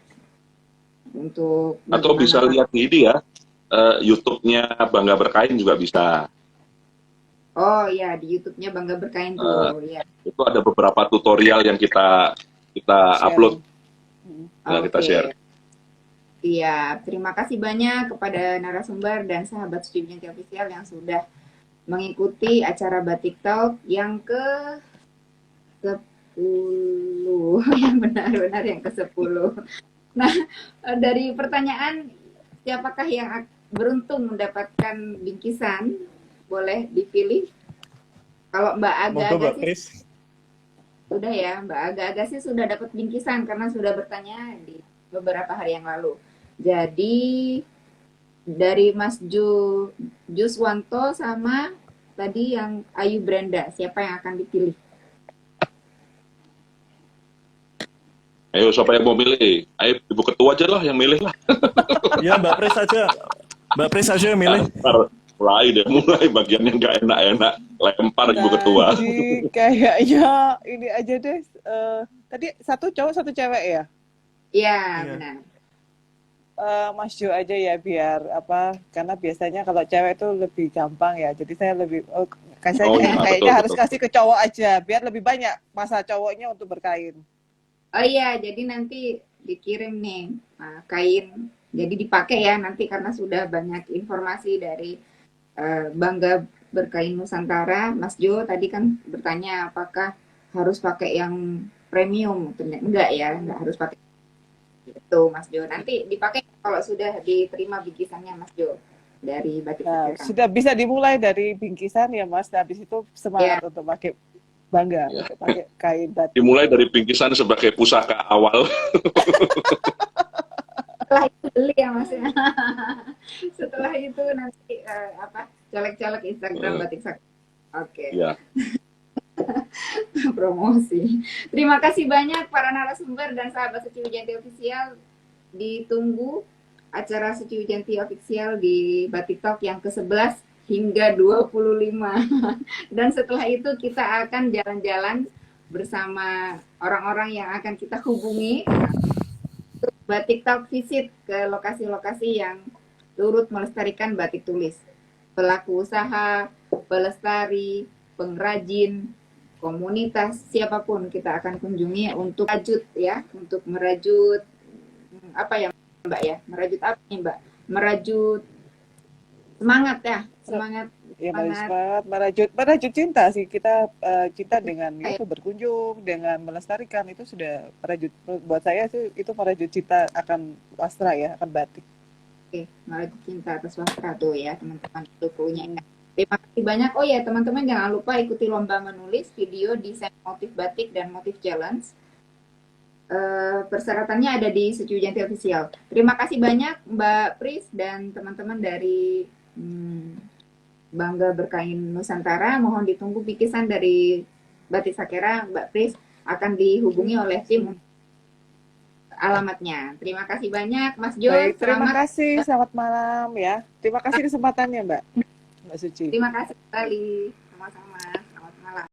Untuk Atau bisa bagaimana. lihat di ini ya, YouTube-nya Bangga Berkain juga bisa. Oh ya, di YouTube-nya Bangga Berkain tuh. Ya. Itu ada beberapa tutorial yang kita Sharing. upload, kita Oke. share. Iya, terima kasih banyak kepada narasumber dan sahabat Studio Jenti Official yang sudah mengikuti acara Batik Talk yang ke-10. Yang benar-benar yang ke-10. Nah, dari pertanyaan siapakah yang beruntung mendapatkan bingkisan? Boleh dipilih. Kalau Mbak Monggo Aga Mbak sih Pris. sudah ya, Mbak Aga sih sudah dapat bingkisan karena sudah bertanya di beberapa hari yang lalu. Jadi dari Mas Juswanto sama tadi yang Ayu Brenda, siapa yang akan dipilih? Ayo, siapa yang mau milih? Ayo, Ibu Ketua aja lah yang milih lah. Ya Mbak Pris aja. Mbak Pris aja yang milih. Ntar mulai bagian yang nggak enak-enak, lempar Ibu Ketua. Tadi kayaknya ini aja deh. Tadi satu cowok satu cewek ya. Iya, Iya. benar. Mas Jo aja ya biar apa? Karena biasanya kalau cewek itu lebih gampang ya. Jadi saya lebih kayaknya Oh, iya, kayaknya betul, harus betul. kasih ke cowok aja biar lebih banyak masa cowoknya untuk berkain. Oh iya, jadi nanti dikirim nih kain. Jadi dipakai ya nanti karena sudah banyak informasi dari Bangga Berkain Nusantara. Mas Jo tadi kan bertanya apakah harus pakai yang premium. Ternyata enggak ya, enggak harus pakai itu Mas Jo. Nanti dipakai kalau sudah diterima bingkisannya Mas Jo dari Batik Nah, Sakeran. sudah bisa dimulai dari bingkisan ya Mas. Nah, habis itu semangat untuk pakai bangga, Ya. untuk pakai kain batik. Dimulai dari bingkisan sebagai pusaka awal. Setelah itu beli ya Mas ya. Setelah itu nanti colek-colek Instagram Batik Sakeran. Oke. Ya. Promosi. Terima kasih banyak para narasumber dan sahabat Suci Wijanti Official. Ditunggu acara Suci Wijanti Official di Batik Talk yang ke-11 hingga 25. Dan setelah itu kita akan jalan-jalan bersama orang-orang yang akan kita hubungi. Batik Talk visit ke lokasi-lokasi yang turut melestarikan batik tulis. Pelaku usaha, pelestari, pengrajin, komunitas, siapapun kita akan kunjungi untuk merajut apa ya Mbak ya? Merajut apa nih Mbak? Merajut semangat ya, semangat. Ya, merajut cinta sih kita cinta dengan itu berkunjung, dengan melestarikan itu sudah merajut. Buat saya itu merajut cinta akan wastra ya, akan batik. Oke, merajut cinta atas wastra tuh ya teman-teman itu punya. Terima kasih banyak. Oh ya teman-teman jangan lupa ikuti lomba menulis video desain motif batik dan motif challenge. Persyaratannya ada di Suci Wijanti Official. Terima kasih banyak Mbak Pris dan teman-teman dari Bangga Berkain Nusantara. Mohon ditunggu bingkisan dari Batik Sakera. Mbak Pris akan dihubungi oleh tim alamatnya. Terima kasih banyak Mas Jo. Baik, terima Selamat. kasih. Selamat malam ya. Terima kasih kesempatannya Mbak. Mbak Suci. Terima kasih kembali.